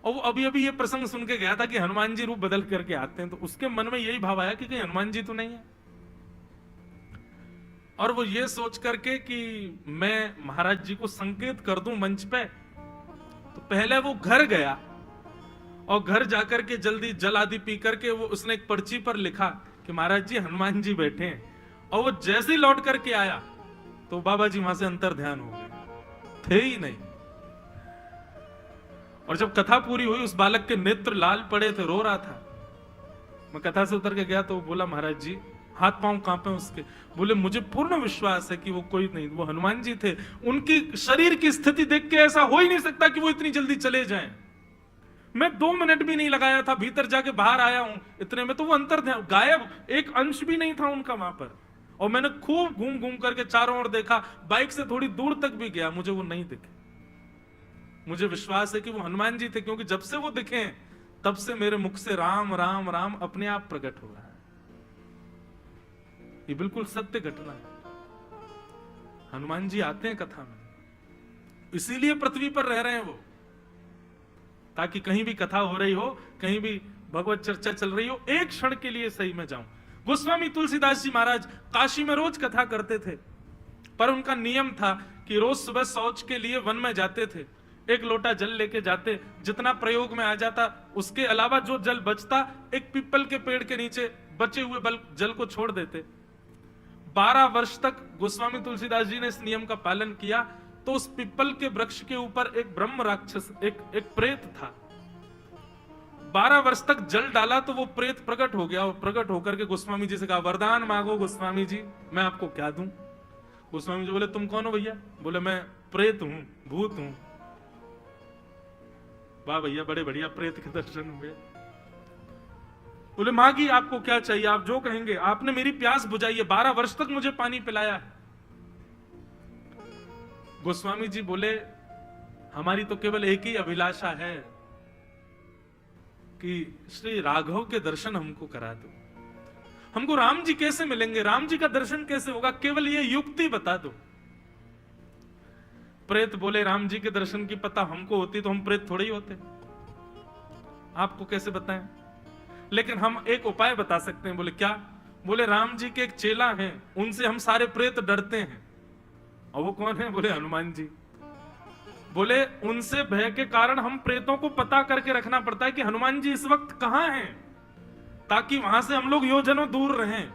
और वो अभी अभी ये प्रसंग सुन के गया था कि हनुमान जी रूप बदल करके आते हैं, तो उसके मन में यही भाव आया कि कहीं हनुमान जी तो नहीं है। और वो ये सोच करके कि मैं महाराज जी को संकेत कर दूं मंच पे, तो पहले वो घर गया और घर जाकर के जल्दी जल आदि पी करके वो उसने एक पर्ची पर लिखा कि महाराज जी हनुमान जी बैठे हैं। और वो जैसे ही लौट करके आया तो बाबा जी वहां से अंतर ध्यान हो गए, थे ही नहीं। और जब कथा पूरी हुई उस बालक के नेत्र लाल पड़े थे, रो रहा था। मैं कथा से उतर के गया तो बोला महाराज जी, हाथ पांव कांपे उसके, बोले मुझे पूर्ण विश्वास है कि वो कोई नहीं, वो हनुमान जी थे। उनकी शरीर की स्थिति देख के ऐसा हो ही नहीं सकता कि वो इतनी जल्दी चले जाएं। मैं 2 मिनट भी नहीं लगाया था, भीतर जाके बाहर आया हूं, इतने में तो वो अंतर ध्यान गायब, एक अंश भी नहीं था उनका वहां पर। और मैंने खूब घूम घूम करके चारों ओर देखा, बाइक से थोड़ी दूर तक भी गया, मुझे वो नहीं दिखे। मुझे विश्वास है कि वो हनुमान जी थे, क्योंकि जब से वो दिखे तब से मेरे मुख से राम राम राम अपने आप प्रकट हो रहा है। ये बिल्कुल सत्य घटना है। हनुमान जी आते हैं कथा में, इसीलिए पृथ्वी पर रह रहे हैं वो, ताकि कहीं भी कथा हो रही हो, कहीं भी भगवत चर्चा चल रही हो, एक क्षण के लिए सही में जाऊं। गोस्वामी तुलसीदास जी महाराज काशी में रोज कथा करते थे, पर उनका नियम था कि रोज सुबह शौच के लिए वन में जाते थे, 1 लोटा जल लेके जाते, जितना प्रयोग में आ जाता उसके अलावा जो जल बचता एक पीपल के पेड़ के नीचे बचे हुए जल को छोड़ देते। 12 वर्ष तक गोस्वामी तुलसीदास जी ने इस नियम का पालन किया। तो उस पिपल के वृक्ष के ऊपर एक ब्रह्म राक्षस, एक प्रेत था। 12 वर्ष तक जल डाला तो वो प्रेत प्रकट हो गया, और प्रकट होकर के गोस्वामी जी से कहा, वरदान मांगो गोस्वामी जी, मैं आपको क्या दूं? गोस्वामी जी बोले, तुम कौन हो भैया? बोले, मैं प्रेत हूं, भूत हूं। वाह भैया, बड़े बढ़िया प्रेत के दर्शन हुए। बोले मागी आपको क्या चाहिए, आप जो कहेंगे, आपने मेरी प्यास बुझाई है, 12 वर्ष तक मुझे पानी पिलाया है। गोस्वामी जी बोले हमारी तो केवल एक ही अभिलाषा है कि श्री राघव के दर्शन हमको करा दो। हमको राम जी कैसे मिलेंगे, राम जी का दर्शन कैसे होगा, केवल ये युक्ति बता दो। प्रेत बोले राम जी के दर्शन की पता हमको होती तो हम प्रेत थोड़े ही होते, आपको कैसे बताएं, लेकिन हम एक उपाय बता सकते हैं। बोले क्या? बोले राम जी के एक चेला हैं, उनसे हम सारे प्रेत डरते हैं। और वो कौन है? बोले हनुमान जी। बोले उनसे भय के कारण हम प्रेतों को पता करके रखना पड़ता है कि हनुमान जी इस वक्त कहां हैं, ताकि वहां से हम लोग योजनों दूर रहें।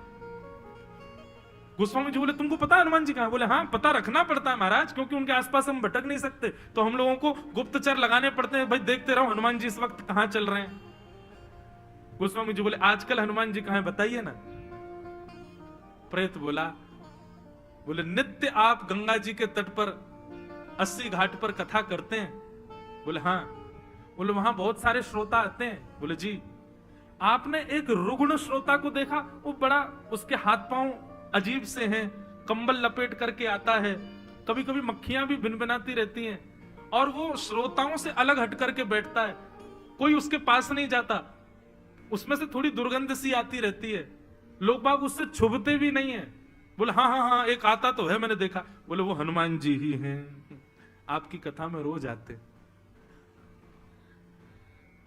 गोस्वामी जी बोले तुमको पता है हनुमान जी कहां? बोले हाँ पता रखना पड़ता है महाराज, क्योंकि उनके आसपास हम भटक नहीं सकते, तो हम लोगों को गुप्तचर लगाने पड़ते हैं, भाई देखते रहो हनुमान जी इस वक्त कहां चल रहे हैं। गोस्वामी जी बोले आजकल हनुमान जी कहां है बताइए ना। प्रेत बोला, बोले नित्य आप गंगा जी के तट पर 80 घाट पर कथा करते हैं। बोले हाँ। बोले वहां बहुत सारे श्रोता आते हैं। बोले जी। आपने एक रुग्ण श्रोता को देखा? वो बड़ा, उसके हाथ पांव अजीब से हैं, कंबल लपेट करके आता है, कभी कभी मक्खियां भी भिनभिनाती रहती हैं, और वो श्रोताओं से अलग हट करके बैठता है, कोई उसके पास नहीं जाता, उसमें से थोड़ी दुर्गंध सी आती रहती है, लोग बाग उससे छुपते भी नहीं है। बोले हाँ हाँ हाँ एक आता तो है, मैंने देखा। बोले वो हनुमान जी ही हैं, आपकी कथा में रोज आते।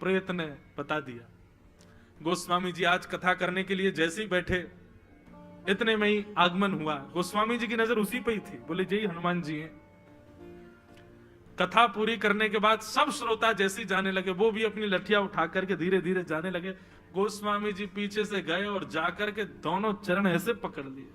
प्रेत ने बता दिया। गोस्वामी जी आज कथा करने के लिए जैसे ही बैठे, इतने में ही आगमन हुआ। गोस्वामी जी की नजर उसी पे ही थी। बोले जय हनुमान जी हैं। कथा पूरी करने के बाद सब श्रोता जैसे जाने लगे, वो भी अपनी लठिया उठा करके धीरे धीरे जाने लगे। गोस्वामी जी पीछे से गए और जाकर के दोनों चरण ऐसे पकड़ लिए।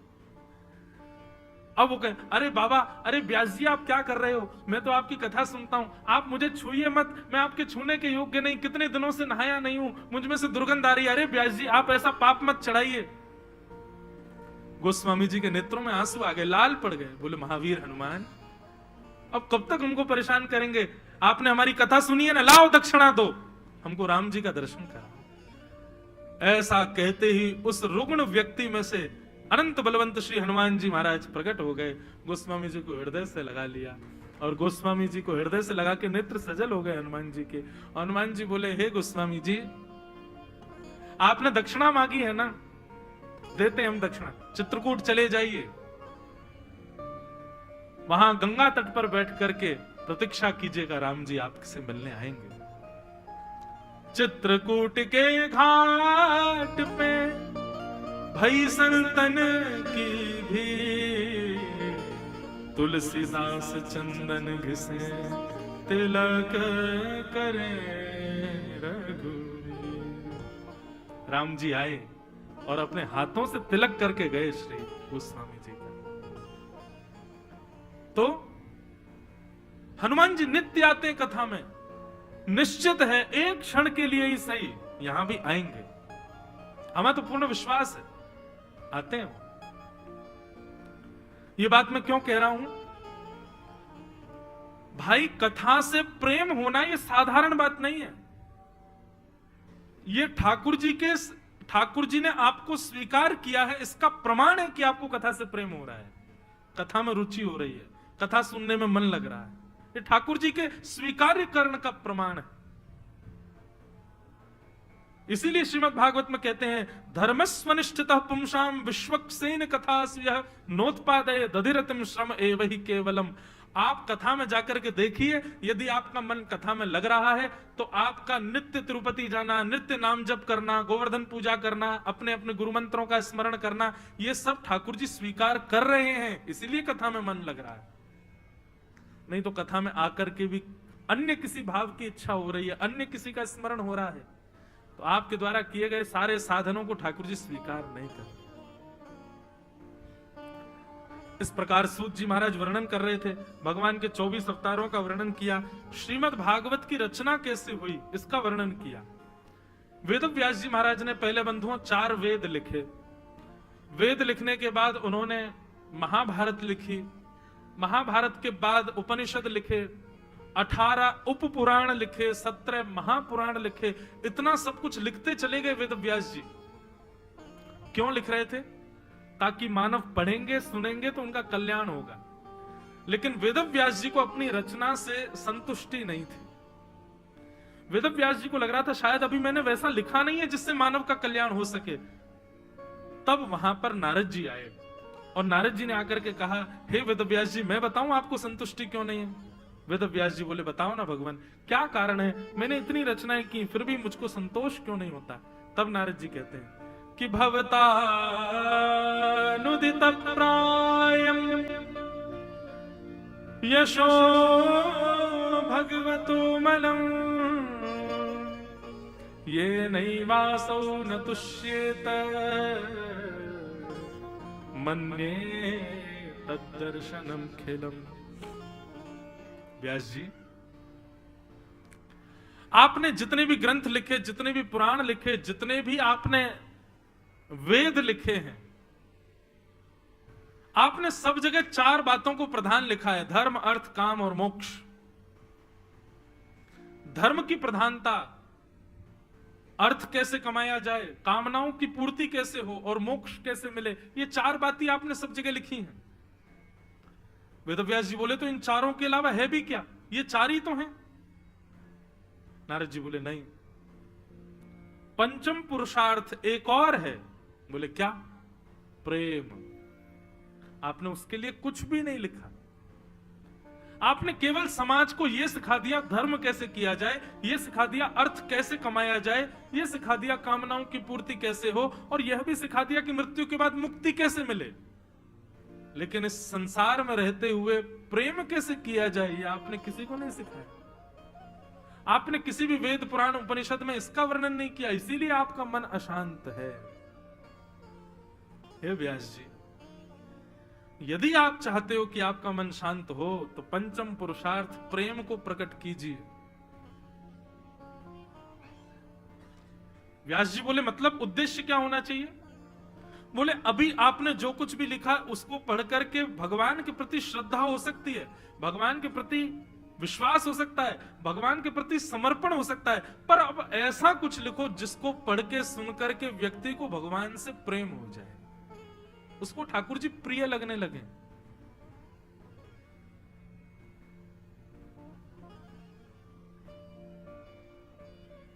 अब वो कहे अरे बाबा, अरे व्यास जी आप क्या कर रहे हो, मैं तो आपकी कथा सुनता हूं, आप मुझे छूइए मत, मैं आपके छूने के योग्य नहीं, कितने दिनों से नहाया नहीं हूं, मुझ में से दुर्गंध आ रही है, अरे व्यास जी आप ऐसा पाप मत चढ़ाइए। गोस्वामी जी के नेत्रों में आंसू आ गए, लाल पड़ गए। बोले महावीर हनुमान अब कब तक हमको परेशान करेंगे, आपने हमारी कथा सुनी है ना, लाओ दक्षिणा दो, हमको राम जी का दर्शन करा। ऐसा कहते ही उस रुग्ण व्यक्ति में से अनंत बलवंत श्री हनुमान जी महाराज प्रकट हो गए। गोस्वामी जी को हृदय से लगा लिया, और गोस्वामी जी को हृदय से लगा के नेत्र सजल हो गए हनुमान जी के। हनुमान जी बोले हे गोस्वामी जी, आपने दक्षिणा मांगी है ना, देते हम दक्षिणा। चित्रकूट चले जाइए, वहां गंगा तट पर बैठ करके प्रतीक्षा कीजिएगा, राम जी आपसे मिलने आएंगे। चित्रकूट के घाट पे भई संतन की भी, तुलसीदास चंदन घिसे तिलक करे रघुवीर। राम जी आए और अपने हाथों से तिलक करके गए श्री गोस्वामी जी का। तो हनुमान जी नित्य आते कथा में, निश्चित है एक क्षण के लिए ही सही यहां भी आएंगे, हमें तो पूर्ण विश्वास है आते हैं। ये बात मैं क्यों कह रहा हूं भाई, कथा से प्रेम होना ये साधारण बात नहीं है। ये ठाकुर जी ने आपको स्वीकार किया है, इसका प्रमाण है कि आपको कथा से प्रेम हो रहा है, कथा में रुचि हो रही है, कथा सुनने में मन लग रहा है। ये ठाकुर जी के स्वीकार्यकरण का प्रमाण है। इसीलिए श्रीमद् भागवत में कहते हैं धर्मस्वनिष्ठितः पुंसाम विश्वक्सेन कथास्यः नोत्पादये दधिरतिम श्रम एव हि केवलम। आप कथा में जाकर के देखिए, यदि आपका मन कथा में लग रहा है तो आपका नित्य तिरुपति जाना, नित्य नाम जप करना, गोवर्धन पूजा करना, अपने अपने गुरु मंत्रों का स्मरण करना, ये सब ठाकुर जी स्वीकार कर रहे हैं, इसीलिए कथा में मन लग रहा है। नहीं तो कथा में आकर के भी अन्य किसी भाव की इच्छा हो रही है, अन्य किसी का स्मरण हो रहा है, तो आपके द्वारा किए गए सारे साधनों को ठाकुर जी स्वीकार नहीं कर। इस प्रकार सूत जी महाराज वर्णन कर रहे थे, भगवान के 24 अवतारों का वर्णन किया, श्रीमद् भागवत की रचना कैसे हुई इसका वर्णन किया। वेद व्यास जी महाराज ने पहले बंधुओं 4 वेद लिखे। वेद लिखने के बाद उन्होंने महाभारत लिखी, महाभारत के बाद उपनिषद लिखे, 18 उप पुराण लिखे, 17 महापुराण लिखे, इतना सब कुछ लिखते चले गए वेद व्यास जी। क्यों लिख रहे थे? ताकि मानव पढ़ेंगे सुनेंगे तो उनका कल्याण होगा। लेकिन वेद व्यास जी को अपनी रचना से संतुष्टि नहीं थी। वेद व्यास जी को लग रहा था शायद अभी मैंने वैसा लिखा नहीं है जिससे मानव का कल्याण हो सके। तब वहां पर नारद जी आए और नारद जी ने आकर के कहा, हे वेद व्यास जी, मैं बताऊं आपको संतुष्टि क्यों नहीं है? वेद व्यास जी बोले, बताओ ना भगवान, क्या कारण है? मैंने इतनी रचनाएं की फिर भी मुझको संतोष क्यों नहीं होता? तब नारद जी कहते हैं कि भवतानुदित प्रायम यशो भगवतो मलम ये नैवासौ न तुष्येत मन्ये तद्दर्शनम खिलम। व्यास जी, आपने जितने भी ग्रंथ लिखे, जितने भी पुराण लिखे, जितने भी आपने वेद लिखे हैं, आपने सब जगह 4 बातों को प्रधान लिखा है, धर्म, अर्थ, काम और मोक्ष। धर्म की प्रधानता, अर्थ कैसे कमाया जाए, कामनाओं की पूर्ति कैसे हो और मोक्ष कैसे मिले, ये 4 बातें आपने सब जगह लिखी हैं। वेद व्यास जी बोले, तो इन 4 के अलावा है भी क्या? ये 4 ही तो हैं। नारद जी बोले, नहीं, पंचम पुरुषार्थ एक और है। बोले, क्या? प्रेम। आपने उसके लिए कुछ भी नहीं लिखा। आपने केवल समाज को यह सिखा दिया धर्म कैसे किया जाए, यह सिखा दिया अर्थ कैसे कमाया जाए, यह सिखा दिया कामनाओं की पूर्ति कैसे हो, और यह भी सिखा दिया कि मृत्यु के बाद मुक्ति कैसे मिले। लेकिन इस संसार में रहते हुए प्रेम कैसे किया जाए, यह आपने किसी को नहीं सिखाया। आपने किसी भी वेद पुराण उपनिषद में इसका वर्णन नहीं किया, इसीलिए आपका मन अशांत है। हे व्यास जी, यदि आप चाहते हो कि आपका मन शांत हो तो पंचम पुरुषार्थ प्रेम को प्रकट कीजिए। व्यास जी बोले, मतलब उद्देश्य क्या होना चाहिए? बोले, अभी आपने जो कुछ भी लिखा उसको पढ़ करके भगवान के प्रति श्रद्धा हो सकती है, भगवान के प्रति विश्वास हो सकता है, भगवान के प्रति समर्पण हो सकता है, पर अब ऐसा कुछ लिखो जिसको पढ़ के सुन करके व्यक्ति को भगवान से प्रेम हो जाए, उसको ठाकुर जी प्रिय लगने लगे।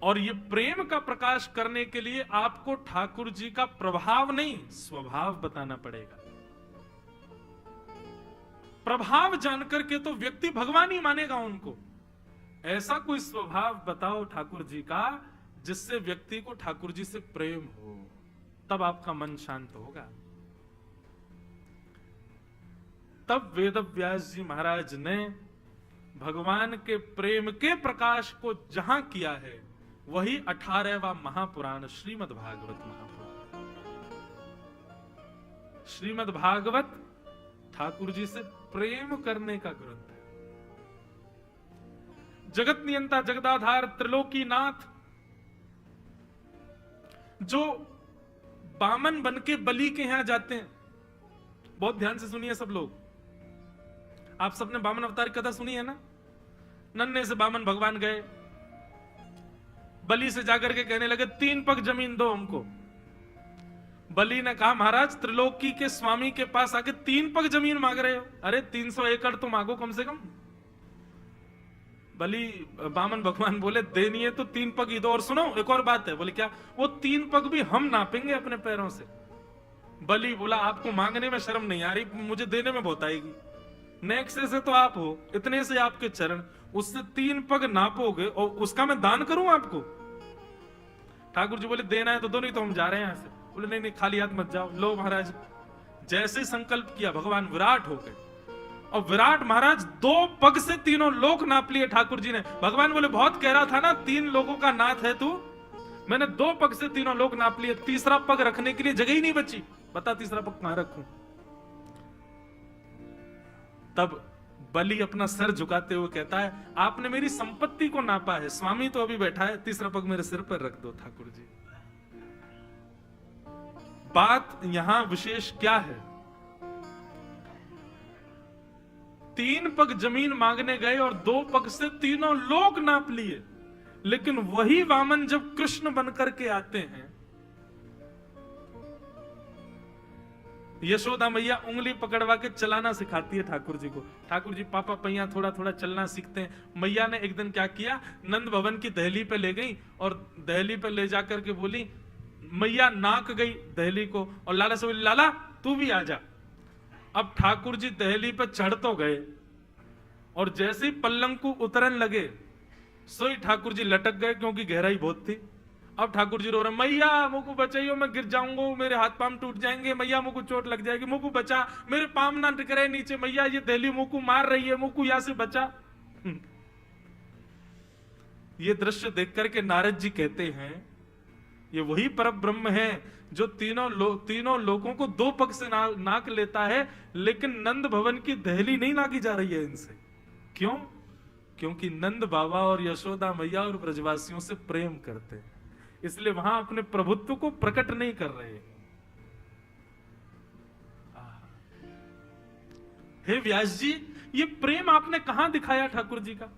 और ये प्रेम का प्रकाश करने के लिए आपको ठाकुर जी का प्रभाव नहीं, स्वभाव बताना पड़ेगा। प्रभाव जानकर के तो व्यक्ति भगवान ही मानेगा उनको। ऐसा कोई स्वभाव बताओ ठाकुर जी का जिससे व्यक्ति को ठाकुर जी से प्रेम हो, तब आपका मन शांत होगा। तब वेद व्यास जी महाराज ने भगवान के प्रेम के प्रकाश को जहां किया है वही 18वां महापुराण श्रीमद् भागवत महापुराण। श्रीमद् भागवत ठाकुर जी से प्रेम करने का ग्रंथ है। जगत नियंता जगदाधार त्रिलोकी नाथ जो बामन बनके बलि के यहां जाते हैं, बहुत ध्यान से सुनिए सब लोग। आप सबने बामन अवतार की कथा सुनी है ना? नन्हे से बामन भगवान गए, बलि से जाकर के कहने लगे 3 पग जमीन दो हमको। बलि ने कहा, महाराज त्रिलोकी के स्वामी के पास आके 3 पग जमीन मांग रहे हो? अरे 300 एकड़ तो मांगो कम से कम। बलि बामन भगवान बोले, देनी है तो 3 पग ही दो। और सुनो एक और बात है। बोले क्या? वो 3 पग भी हम नापेंगे अपने पैरों से। बलि बोला, आपको मांगने में शर्म नहीं आ रही, मुझे देने में बहुत आएगी। नेक्स्ट से तो आप हो, इतने से आपके चरण, उससे 3 पग नापोगे और उसका मैं दान करूं आपको? ठाकुर जी बोले, देना है तो दो, नहीं तो हम जा रहे हैं यहां से। बोले, नहीं नहीं खाली हाथ मत जाओ। लो महाराज, जैसे संकल्प किया भगवान विराट हो गए, और विराट महाराज 2 पग से 3 लोक नाप लिए ठाकुर जी ने। भगवान बोले, बहुत कह रहा था ना 3 लोगों का नाथ है तू, मैंने 2 पग से 3 लोक नाप लिए, तीसरा पग रखने के लिए जगह ही नहीं बची, बता तीसरा पग कहां रखूं? तब बलि अपना सर झुकाते हुए कहता है, आपने मेरी संपत्ति को नापा है, स्वामी तो अभी बैठा है, तीसरा पग मेरे सिर पर रख दो ठाकुर जी। बात यहां विशेष क्या है? 3 पग जमीन मांगने गए और 2 पग से तीनों लोक नाप लिए, लेकिन वही वामन जब कृष्ण बनकर के आते हैं, यशोदा मैया उंगली पकड़वा के चलाना सिखाती है ठाकुर जी को। ठाकुर जी पापा पैया थोड़ा थोड़ा चलना सीखते हैं। मैया ने एक दिन क्या किया, नंद भवन की दहली पे ले गई और दहली पे ले जाकर के बोली, मैया नाक गई दहली को और लाला से बोली, लाला तू भी आ जा। अब ठाकुर जी दहली पे चढ़ तो गए और जैसे ही पल्लंग को उतरन लगे सोई ठाकुर जी लटक गए, क्योंकि गहराई बहुत थी। अब ठाकुर जी रो रहे, मैया मुझको बचाइयो, मैं गिर जाऊंगा, मेरे हाथ पांव टूट जाएंगे, मैया मुझको चोट लग जाएगी, मुझको बचा, मेरे पांव ना टिकरे नीचे, मैया ये दहली मुझको मार रही है, मुझको यहां से बचा। ये दृश्य देख करके नारद जी कहते हैं, ये वही परब्रह्म है जो तीनों लोगों को 2 पग से नाक लेता है, लेकिन नंद भवन की दहली नहीं नाकी जा रही है इनसे। क्यों? क्योंकि नंद बाबा और यशोदा मैया और ब्रजवासियों से प्रेम करते हैं, इसलिए वहां अपने प्रभुत्व को प्रकट नहीं कर रहे। हे व्यास जी, ये प्रेम आपने कहां दिखाया ठाकुर जी का?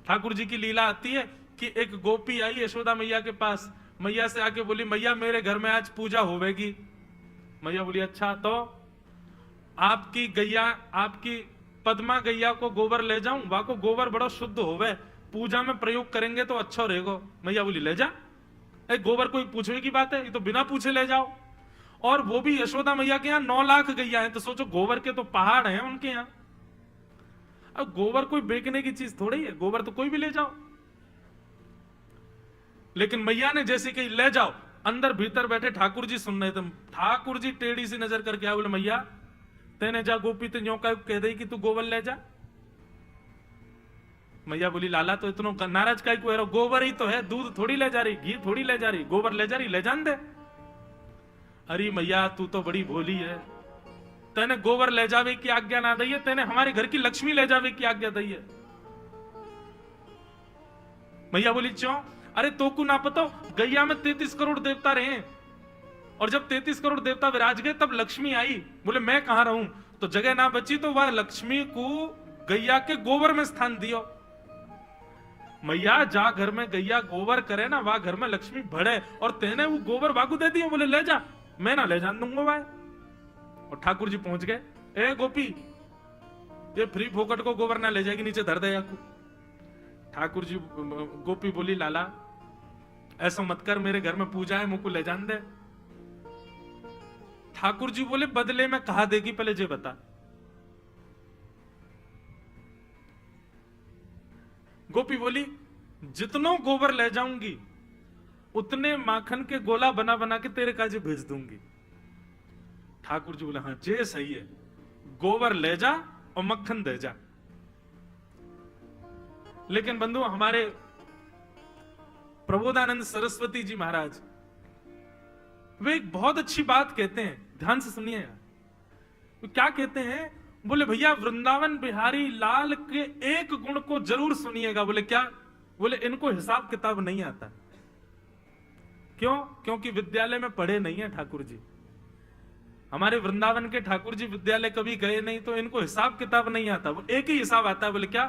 ठाकुर जी की लीला आती है कि एक गोपी आई यशोदा मैया के पास, मैया से आके बोली, मैया मेरे घर में आज पूजा होवेगी। मैया बोली, अच्छा तो आपकी गैया, आपकी पद्मा गैया को गोबर ले जाऊं, वहां को गोबर बड़ा शुद्ध होवे, पूजा में प्रयोग करेंगे तो अच्छा रहेगा। मैया बोली, ले जा। गोबर कोई पूछने की बात है, ये तो बिना पूछे ले जाओ। और वो भी यशोदा मैया के यहाँ 9 लाख गैया है, तो सोचो गोबर के तो पहाड़ हैं उनके यहाँ। अब गोबर कोई बेचने की चीज थोड़ी है, गोबर तो कोई भी ले जाओ। लेकिन मैया ने जैसे कही ले जाओ, अंदर भीतर बैठे ठाकुर जी सुन रहे थे। ठाकुर जी टेढ़ी सी नजर करके आए, बोले, मैया तेने जा गोपी ते का कह दे कि तू गोबर ले जा। मैया बोली, लाला तो इतना नाराज का को, गोबर ही तो है, दूध थोड़ी ले जा रही, घी थोड़ी ले जा रही, गोबर ले जा रही, ले जान दे। अरे मैया तू तो बड़ी भोली है, तेने गोबर ले जावे की आज्ञा ना दी है, तेने हमारे घर की लक्ष्मी ले जावे की आज्ञा दी है। मैया बोली, क्यों? अरे तो को ना पता, गैया में 33 करोड़ देवता रहे, और जब 33 करोड़ देवता विराज गए तब लक्ष्मी आई। बोले मैं कहां रहूं? तो जगह ना बची तो वह लक्ष्मी को गैया के गोबर में स्थान दियो। मैया जा घर में गैया गोबर करे ना, वह घर में लक्ष्मी बढ़े, और तेने वो गोबर बागू दे दिया। बोले ले जा, मैं ना ले जान दूंगा भाई। और ठाकुर जी पहुंच गए, ए गोपी ये फ्री फोकट को गोबर ना ले जाएगी, नीचे धर दे। ठाकुर जी, गोपी बोली, लाला ऐसा मत कर, मेरे घर में पूजा है, मुझको ले जान दे। ठाकुर जी बोले, बदले में कहा देगी पहले जे बता। गोपी बोली, जितनो गोबर ले जाऊंगी उतने माखन के गोला बना बना के तेरे काजे भेज दूंगी। ठाकुर जी बोले, हाँ जे सही है, गोबर ले जा और मक्खन दे जा। लेकिन बंधु, हमारे प्रबोधानंद सरस्वती जी महाराज वे एक बहुत अच्छी बात कहते हैं, ध्यान से सुनिए। तो क्या कहते हैं? बोले भैया वृंदावन बिहारी लाल के एक गुण को जरूर सुनिएगा। बोले क्या? बोले इनको हिसाब किताब नहीं आता। क्यों? क्योंकि विद्यालय में पढ़े नहीं है ठाकुर जी। हमारे वृंदावन के ठाकुर जी विद्यालय कभी गए नहीं, तो इनको हिसाब किताब नहीं आता। वो एक ही हिसाब आता है, बोले क्या?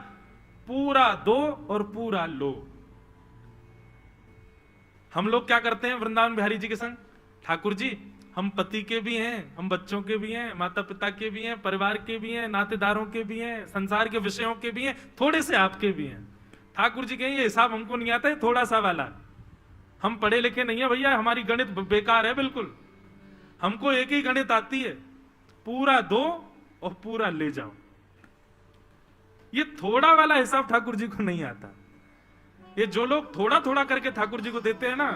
पूरा दो और पूरा लो। हम लोग क्या करते हैं वृंदावन बिहारी जी के संग? ठाकुर जी हम पति के भी हैं, हम बच्चों के भी हैं, माता पिता के भी हैं, परिवार के भी हैं, नातेदारों के भी हैं, संसार के विषयों के भी हैं, थोड़े से आपके भी हैं। ठाकुर जी कहें ये हिसाब हमको नहीं आता है, थोड़ा सा वाला। हम पढ़े लिखे नहीं है भैया, हमारी गणित बेकार है बिल्कुल। हमको एक ही गणित आती है, पूरा दो और पूरा ले जाओ। ये थोड़ा वाला हिसाब ठाकुर जी को नहीं आता। ये जो लोग थोड़ा थोड़ा करके ठाकुर जी को देते हैं ना,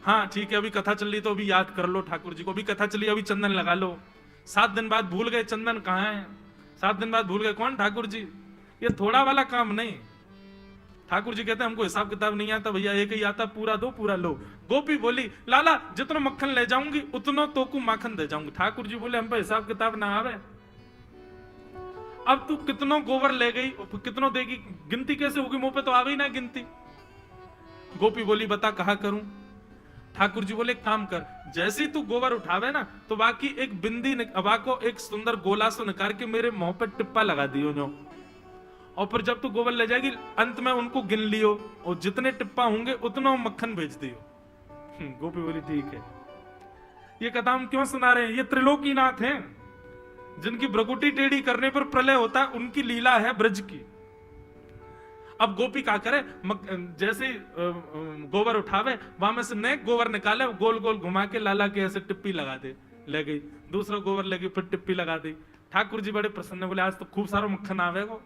हाँ ठीक है अभी कथा चल रही तो अभी याद कर लो ठाकुर जी को, अभी कथा चली अभी चंदन लगा लो। 7 दिन बाद भूल गए चंदन कहाँ है, 7 दिन बाद भूल गए कौन? ठाकुर जी। ये थोड़ा वाला काम नहीं। ठाकुर जी कहते हैं हमको हिसाब किताब नहीं आता भैया, एक ही आता, पूरा दो पूरा लो। गोपी बोली लाला जितना मक्खन ले जाऊंगी उतना तो को माखन दे जाऊंगी। ठाकुर जी बोले हम पे हिसाब किताब ना आवे। अब तू कितनों गोबर ले गई, कितनों देगी, गिनती कैसे होगी? मुंह पे तो आवे ही ना गिनती। गोपी बोली बता कहा करूं? ठाकुर जी बोले काम कर, जैसे ही तू गोबर उठावे ना तो बाकी एक बिंदी को एक सुंदर गोला सो निकाल के मेरे मुंह पे टिप्पा लगा दियो जो, और फिर जब तू गोबर ले जाएगी अंत में उनको गिन लियो और जितने टिप्पा होंगे उतना मक्खन भेज दियो। गोपी बोली ठीक है। ये कथा हम क्यों सुना रहे हैं? ये त्रिलोकीनाथ हैं जिनकी भ्रकुटी टेढ़ी करने पर प्रलय होता है, उनकी लीला है ब्रज की। अब गोपी क्या करे, जैसे गोबर उठावे वहां में से नए गोबर निकाले, गोल गोल घुमा के लाला के ऐसे टिप्पी लगा दे, ले गई। दूसरा गोबर लगी, फिर टिप्पी लगा दी। ठाकुर जी बड़े प्रसन्न, बोले आज तो खूब सारा मक्खन आवेगा।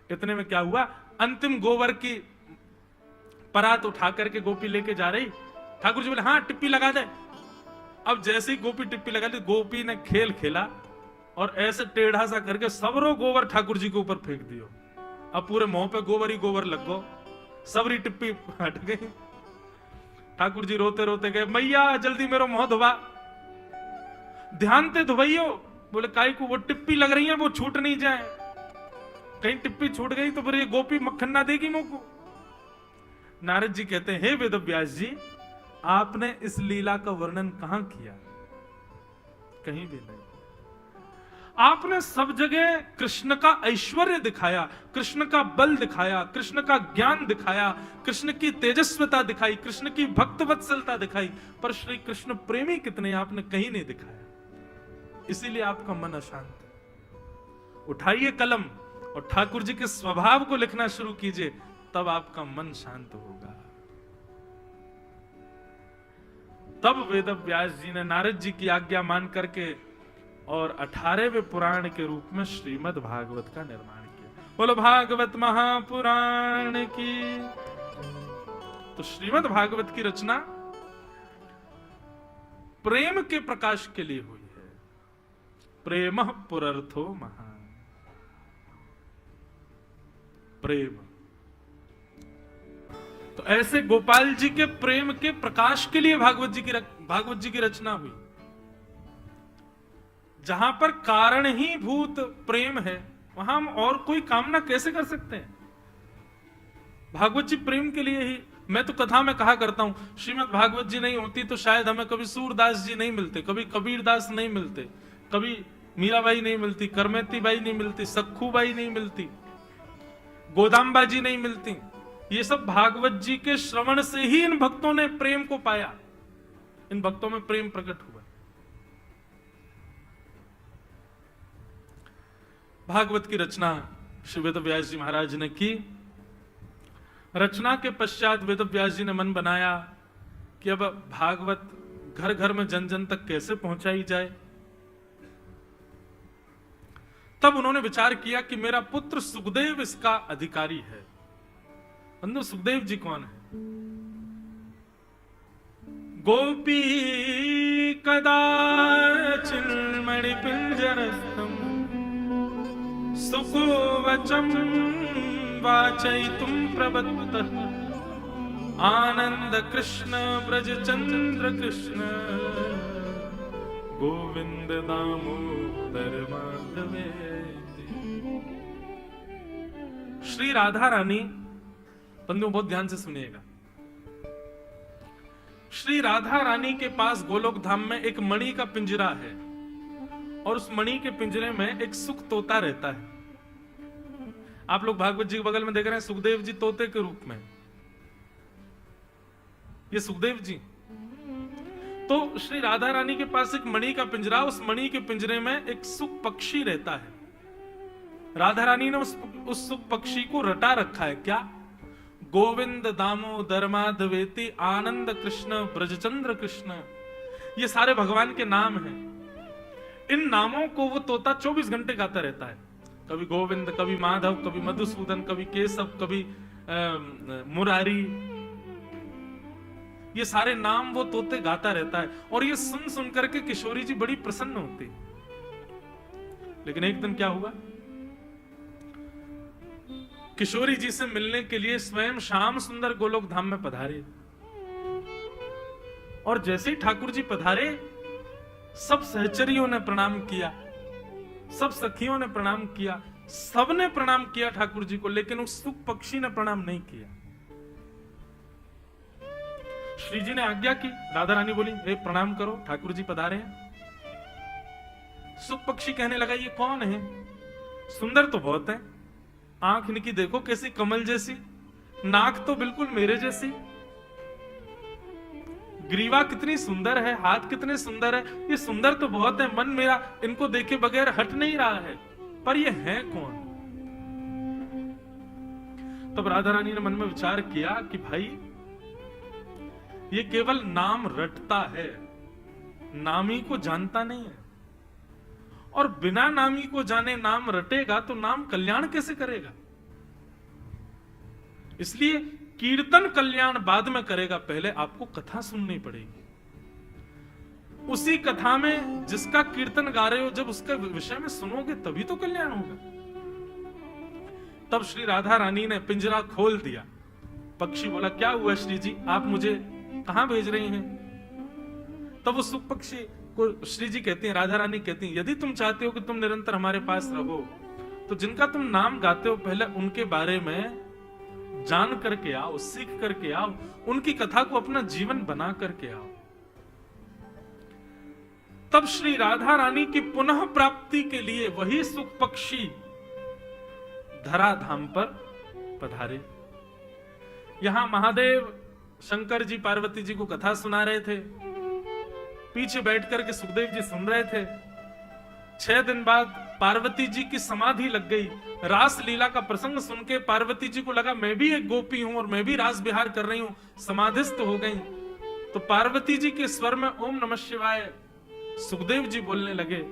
इतने में क्या हुआ, अंतिम गोबर की परात उठा करके गोपी लेके जा रही। ठाकुर जी बोले हाँ टिप्पी लगा दे। अब जैसे ही गोपी टिप्पी लगा दी, गोपी ने खेल खेला और ऐसे टेढ़ा सा करके सबरो गोबर ठाकुर जी के ऊपर फेंक दियो। अब पूरे मुंह पे गोबर ही गोबर लग गो, सबरी टिप्पी हट गई। ठाकुर जी रोते रोते गए, मैया जल्दी मेरो मुंह धोवा। ध्यान से धोइयो। बोले काई को, वो टिप्पी लग रही है, वो छूट नहीं जाए, कहीं टिप्पी छूट गई तो फिर ये गोपी मक्खन ना देगी मुंह को। नारद जी कहते हैं हे वेद व्यास जी, आपने इस लीला का वर्णन कहां किया? कहीं भी नहीं। आपने सब जगह कृष्ण का ऐश्वर्य दिखाया, कृष्ण का बल दिखाया, कृष्ण का ज्ञान दिखाया, कृष्ण की तेजस्विता दिखाई, कृष्ण की भक्तवत्सलता दिखाई, पर श्री कृष्ण प्रेमी कितने आपने कहीं नहीं दिखाया। इसीलिए आपका मन अशांत है। उठाइए कलम और ठाकुर जी के स्वभाव को लिखना शुरू कीजिए, तब आपका मन शांत होगा। तब वेद व्यास जी ने नारद जी की आज्ञा मान करके और 18वें पुराण के रूप में श्रीमद् भागवत का निर्माण किया। बोलो भागवत महापुराण की। तो श्रीमद् भागवत की रचना प्रेम के प्रकाश के लिए हुई है। प्रेम पुरर्थो महान। प्रेम, तो ऐसे गोपाल जी के प्रेम के प्रकाश के लिए भागवत जी की रचना हुई। जहां पर कारण ही भूत प्रेम है, वहां हम और कोई कामना कैसे कर सकते हैं? भागवत जी प्रेम के लिए ही। मैं तो कथा में कहा करता हूं, श्रीमद् भागवत जी नहीं होती तो शायद हमें कभी सूरदास जी नहीं मिलते, कभी कबीरदास नहीं मिलते, कभी मीराबाई नहीं मिलती, करमेती बाई नहीं मिलती, सखू बाई नहीं मिलती, गोदाम्बा जी नहीं मिलती। ये सब भागवत जी के श्रवण से ही इन भक्तों ने प्रेम को पाया, इन भक्तों में प्रेम प्रकट हुआ। भागवत की रचना श्री वेद व्यास जी महाराज ने की। रचना के पश्चात वेद व्यास जी ने मन बनाया कि अब भागवत घर घर में जन जन तक कैसे पहुंचाई जाए। तब उन्होंने विचार किया कि मेरा पुत्र सुखदेव इसका अधिकारी है। बंधु सुखदेव जी कौन है? गोपी कदाचिन मणिपिंजरस्थम सुखो वचम वाचयितुम प्रवत्तः आनंद कृष्ण ब्रज चंद्र कृष्ण गोविंद दामोदर माधवेति। श्री राधा रानी, बंधुओं बहुत ध्यान से सुनिएगा, श्री राधा रानी के पास गोलोक धाम में एक मणि का पिंजरा है और उस मणि के पिंजरे में एक सुख तोता रहता है। आप लोग भागवत जी के बगल में देख रहे हैं सुखदेव जी तोते के रूप में, ये सुखदेव जी। तो श्री राधा रानी के पास एक मणि का पिंजरा, उस मणि के पिंजरे में एक सुख पक्षी रहता है। राधा रानी ने उस सुख पक्षी को रटा रखा है, क्या? गोविंद दामोदर माधवेति आनंद कृष्ण ब्रजचंद्र कृष्ण। ये सारे भगवान के नाम हैं। इन नामों को वो तोता 24 घंटे गाता रहता है। कभी गोविंद, कभी माधव, कभी मधुसूदन, कभी केशव, कभी मुरारी। ये सारे नाम वो तोते गाता रहता है और ये सुन सुन करके किशोरी जी बड़ी प्रसन्न होती। लेकिन एक दिन क्या हुआ, किशोरी जी से मिलने के लिए स्वयं श्याम सुंदर गोलोक धाम में पधारे और जैसे ही ठाकुर जी पधारे, सब सहचरियों ने प्रणाम किया, सब सखियों ने प्रणाम किया, सबने प्रणाम किया ठाकुर जी को, लेकिन उस सुख पक्षी ने प्रणाम नहीं किया। श्री जी ने आज्ञा की, राधा रानी बोली ए प्रणाम करो, ठाकुर जी पधारे हैं। सुख पक्षी कहने लगा ये कौन है, सुंदर तो बहुत है, आंख इनकी देखो कैसी कमल जैसी, नाक तो बिल्कुल मेरे जैसी, ग्रीवा कितनी सुंदर है, हाथ कितने सुंदर है, ये सुंदर तो बहुत है, मन मेरा इनको देखे बगैर हट नहीं रहा है, पर ये है कौन। तब राधा रानी ने मन में विचार किया कि भाई ये केवल नाम रटता है, नामी को जानता नहीं है, और बिना नामी को जाने नाम रटेगा तो नाम कल्याण कैसे करेगा। इसलिए कीर्तन कल्याण बाद में करेगा, पहले आपको कथा सुननी पड़ेगी। उसी कथा में जिसका कीर्तन गा रहे हो, जब उसके विषय में सुनोगे तभी तो कल्याण होगा। तब श्री राधा रानी ने पिंजरा खोल दिया। पक्षी बोला क्या हुआ श्री जी, आप मुझे कहां भेज रही हैं। तब उस सुख पक्षी को श्री जी कहती हैं, राधा रानी कहती हैं, यदि तुम चाहते हो कि तुम निरंतर हमारे पास रहो तो जिनका तुम नाम गाते हो पहले उनके बारे में जान करके आओ, सीख करके आओ, उनकी कथा को अपना जीवन बना करके आओ। तब श्री राधा रानी की पुनः प्राप्ति के लिए वही सुख पक्षी धराधाम पर पधारे। यहां महादेव शंकर जी पार्वती जी को कथा सुना रहे थे, पीछे बैठ करके सुखदेव जी सुन रहे थे। 6 दिन बाद पार्वती जी की समाधि लग गई। रास लीला का प्रसंग सुन के पार्वती जी को लगा मैं भी एक गोपी हूं और मैं भी रास विहार कर रही हूं, समाधिस्थ हो गई। तो पार्वती जी के स्वर में ओम नमः शिवाय सुखदेव जी बोलने लगे।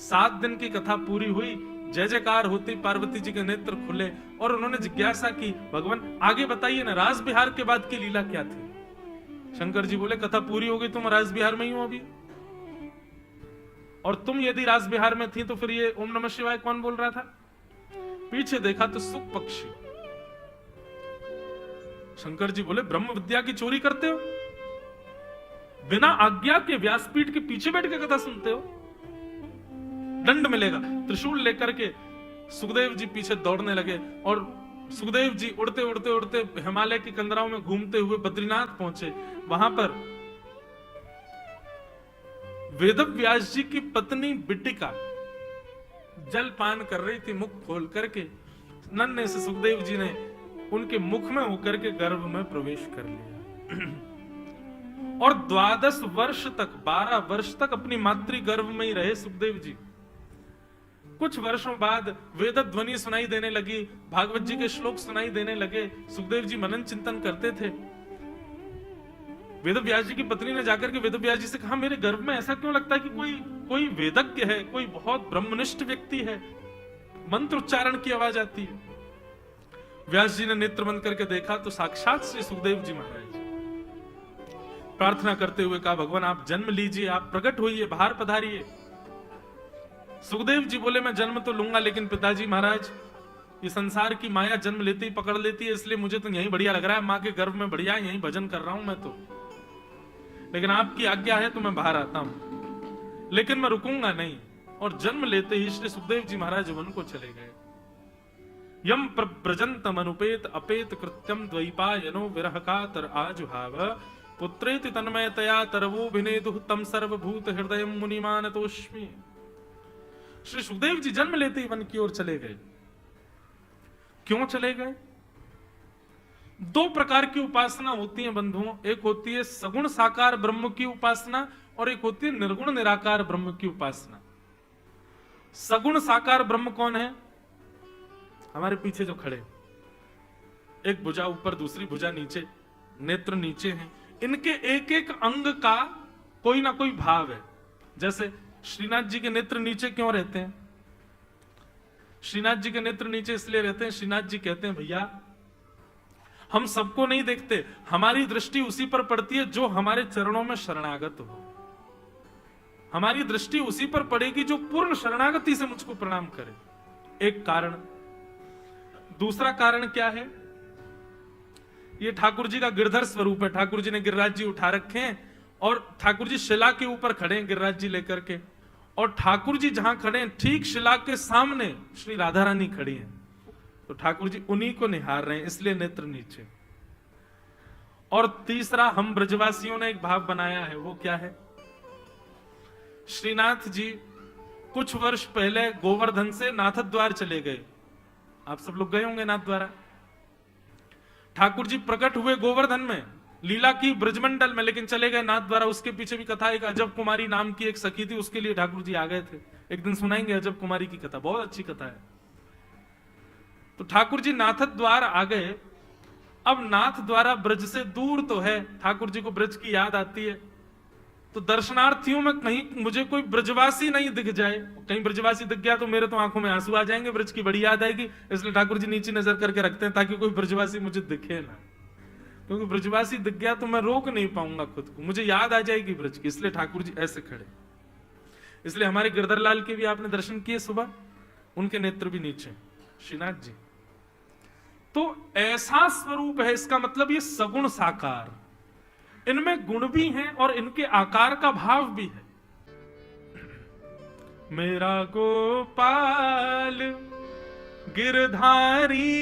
7 दिन की कथा पूरी हुई, जय जयकार होती, पार्वती जी के नेत्र खुले और उन्होंने जिज्ञासा की, भगवान आगे बताइए ना, रास विहार के बाद की लीला क्या थी। शंकर जी बोले कथा पूरी हो गई, तुम रास विहार में ही हो अभी, और तुम यदि रास विहार में थी तो फिर ये ओम नमः शिवाय कौन बोल रहा था। पीछे देखा तो सुख पक्षी। शंकर जी बोले ब्रह्म विद्या की चोरी करते हो, बिना आज्ञा के व्यासपीठ के पीछे बैठ के कथा सुनते हो, दंड मिलेगा। त्रिशूल लेकर के सुखदेव जी पीछे दौड़ने लगे और सुखदेव जी उड़ते उड़ते उड़ते हिमालय की कंदराओं में घूमते हुए बद्रीनाथ पहुंचे। वहां पर वेदव्यास जी की पत्नी बिटिका जल पान कर रही थी, मुख खोल करके। नन्हे से सुखदेव जी ने उनके मुख में होकर के गर्भ में प्रवेश कर लिया और 12 वर्ष तक 12 वर्ष तक अपनी मातृ गर्भ में ही रहे सुखदेव जी। कुछ वर्षों बाद वेद ध्वनि सुनाई देने लगी, भागवत जी के श्लोक सुनाई देने लगे। सुखदेव जी मनन चिंतन करते थे। वेदव्यास जी की पत्नी ने जाकर के वेदव्यास जी से कहा मेरे गर्भ में ऐसा क्यों लगता है कि कोई वेदज्ञ है, कोई बहुत ब्रह्मनिष्ठ व्यक्ति है, मंत्र उच्चारण की आवाज आती है। व्यास जी ने नेत्र बंद करके देखा तो साक्षात श्री सुखदेव जी महाराज। प्रार्थना करते हुए कहा भगवान आप जन्म लीजिए, आप प्रकट होइए, बाहर पधारिए। सुखदेव जी बोले मैं जन्म तो लूंगा, लेकिन पिताजी महाराज ये संसार की माया जन्म लेते ही पकड़ लेती है, इसलिए मुझे तो यही बढ़िया लग रहा है, माँ के गर्भ में बढ़िया, यही भजन कर रहा हूं मैं तो, लेकिन आपकी आज्ञा है तो मैं बाहर आता हूं, लेकिन मैं रुकूंगा नहीं। और जन्म लेते ही श्री सुखदेव जी महाराज वन को चले गए। यम प्रजंतम अनुपेत अपेत कृत्यम द्वैपायनो विरह का तर आजुहाव पुत्रेति तन्मयतया तरवोभिनेदुः तम सर्वभूत हृदय मुनिमानतोष्मि। श्री सुखदेव जी जन्म लेते ही वन की ओर चले गए। क्यों चले गए? 2 प्रकार की उपासना होती है बंधुओं, एक होती है सगुण साकार ब्रह्म की उपासना और एक होती है निर्गुण निराकार ब्रह्म की उपासना। सगुण साकार ब्रह्म कौन है? हमारे पीछे जो खड़े, एक भुजा ऊपर दूसरी भुजा नीचे, नेत्र नीचे हैं, इनके एक एक अंग का कोई ना कोई भाव है। जैसे श्रीनाथ जी के नेत्र नीचे क्यों रहते हैं? श्रीनाथ जी के नेत्र नीचे इसलिए रहते हैं, श्रीनाथ जी कहते हैं भैया हम सबको नहीं देखते, हमारी दृष्टि उसी पर पड़ती है जो हमारे चरणों में शरणागत हो। हमारी दृष्टि उसी पर पड़ेगी जो पूर्ण शरणागति से मुझको प्रणाम करे। एक कारण। दूसरा कारण क्या है? ये ठाकुर जी का गिरधर स्वरूप है। ठाकुर जी ने गिरिराज जी उठा रखे हैं और ठाकुर जी शिला के ऊपर खड़े हैं गिरिराज जी लेकर के, और ठाकुर जी जहां खड़े हैं ठीक शिला के सामने श्री राधा रानी खड़ी हैं, तो ठाकुर जी उन्हीं को निहार रहे हैं, इसलिए नेत्र नीचे। और तीसरा हम ब्रजवासियों ने एक भाव बनाया है, वो क्या है? श्रीनाथ जी कुछ वर्ष पहले गोवर्धन से नाथद्वार चले गए। आप सब लोग गए होंगे नाथद्वारा। ठाकुर जी प्रकट हुए गोवर्धन में, लीला की ब्रजमंडल में, लेकिन चले गए नाथद्वारा। उसके पीछे भी कथा, एक अजब कुमारी नाम की एक सखी थी, उसके लिए ठाकुर जी आ गए थे। एक दिन सुनाएंगे अजब कुमारी की कथा, बहुत अच्छी कथा है। तो ठाकुर जी नाथद्वार आ गए। अब नाथद्वारा ब्रज से दूर तो है, ठाकुर जी को ब्रज की याद आती है। तो दर्शनार्थियों में कहीं मुझे कोई ब्रजवासी नहीं दिख जाए, कहीं ब्रजवासी दिख गया तो मेरे तो आंखों में आंसू आ जाएंगे, ब्रज की बड़ी याद आएगी। इसलिए ठाकुर जी नीचे नजर करके रखते हैं ताकि कोई ब्रजवासी मुझे दिखे ना, क्योंकि ब्रजवासी दिख गया तो मैं रोक नहीं पाऊंगा खुद को, मुझे याद आ जाएगी ब्रज की। इसलिए ठाकुर जी ऐसे खड़े। इसलिए हमारे गिरधर लाल के भी आपने दर्शन किए सुबह, उनके नेत्र भी नीचे, श्रीनाथ जी। तो ऐसा स्वरूप है, इसका मतलब ये सगुण साकार, इनमें गुण भी हैं और इनके आकार का भाव भी है। मेरा गोपाल गिरधारी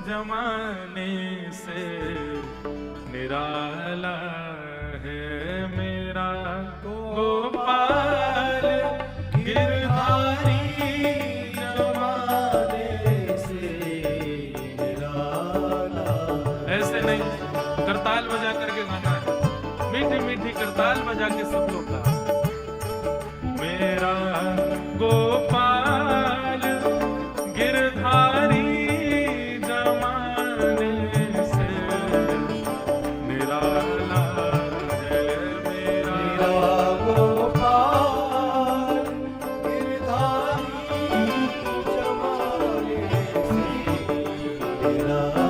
जमाने से निराला है, मेरा गोपाल गिरधारी करताल बजा करके गाना है, मीठी मीठी करताल बजा के सब लोग का। मेरा गोपाल गिरधारी जमाने से निराला है, मेरा गोपाल गिरधारी जमाने से निराला।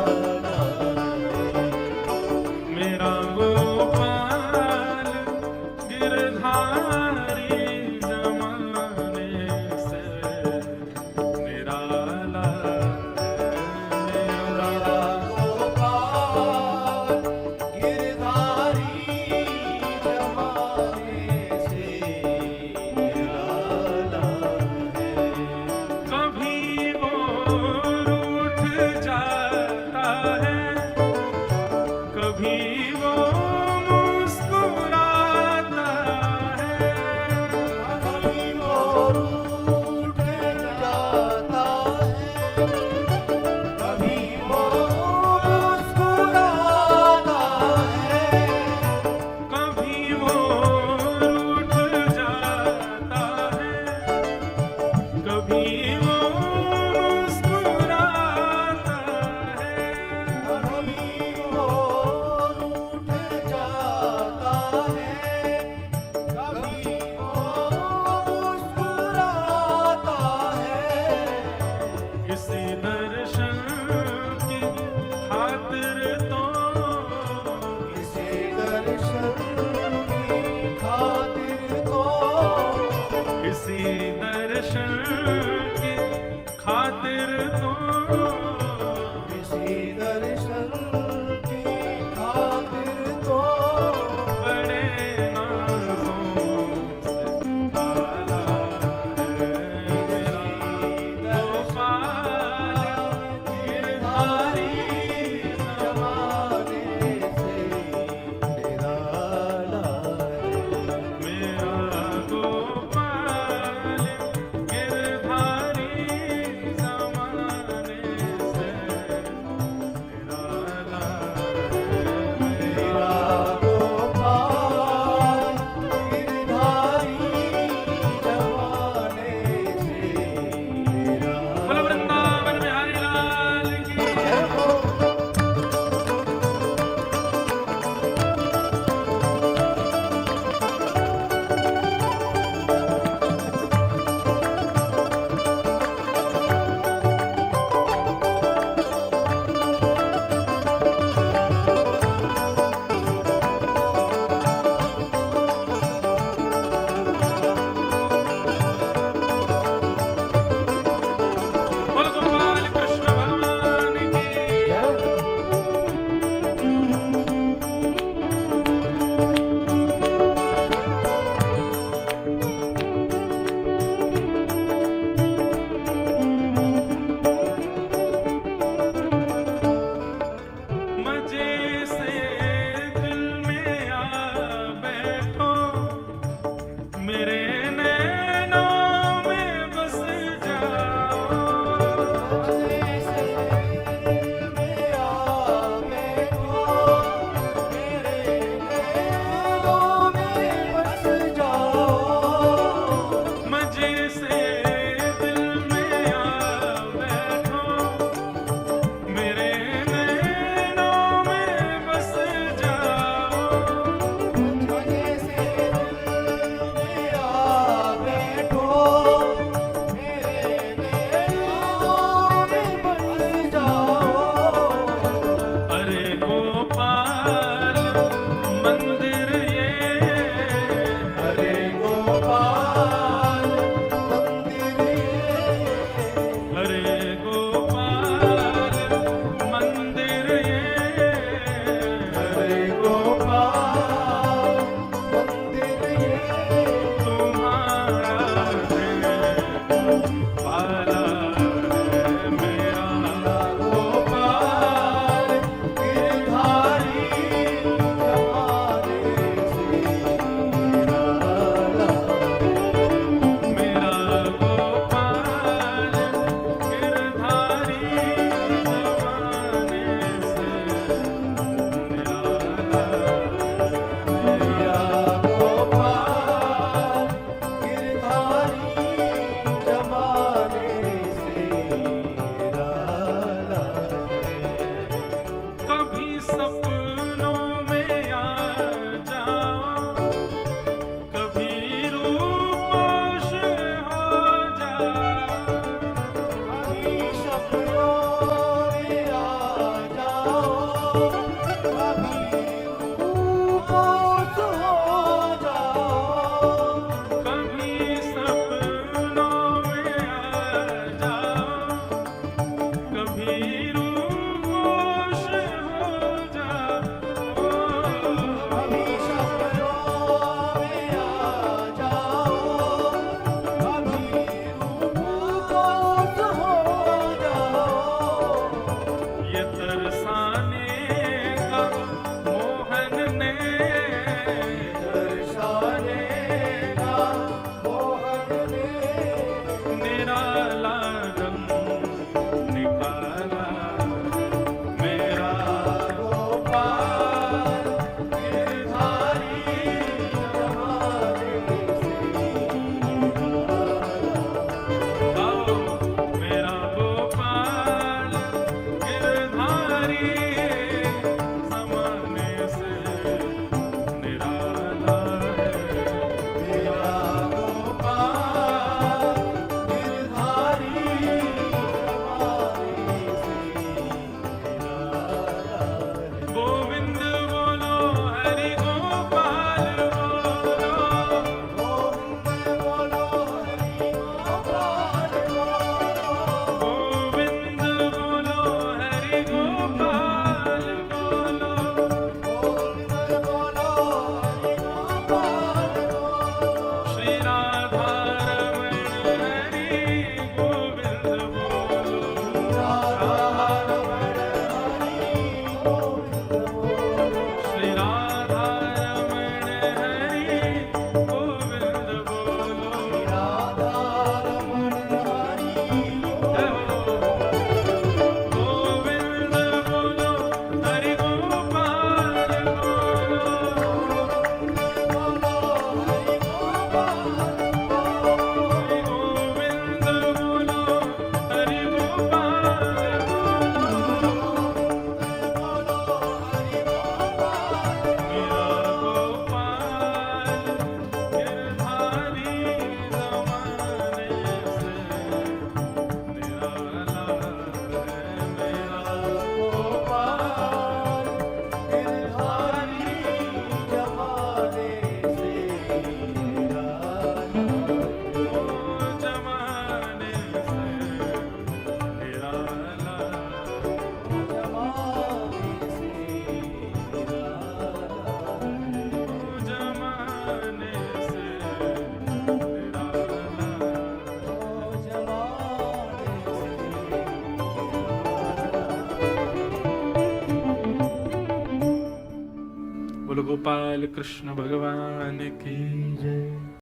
गोपाल कृष्ण भगवान की जय।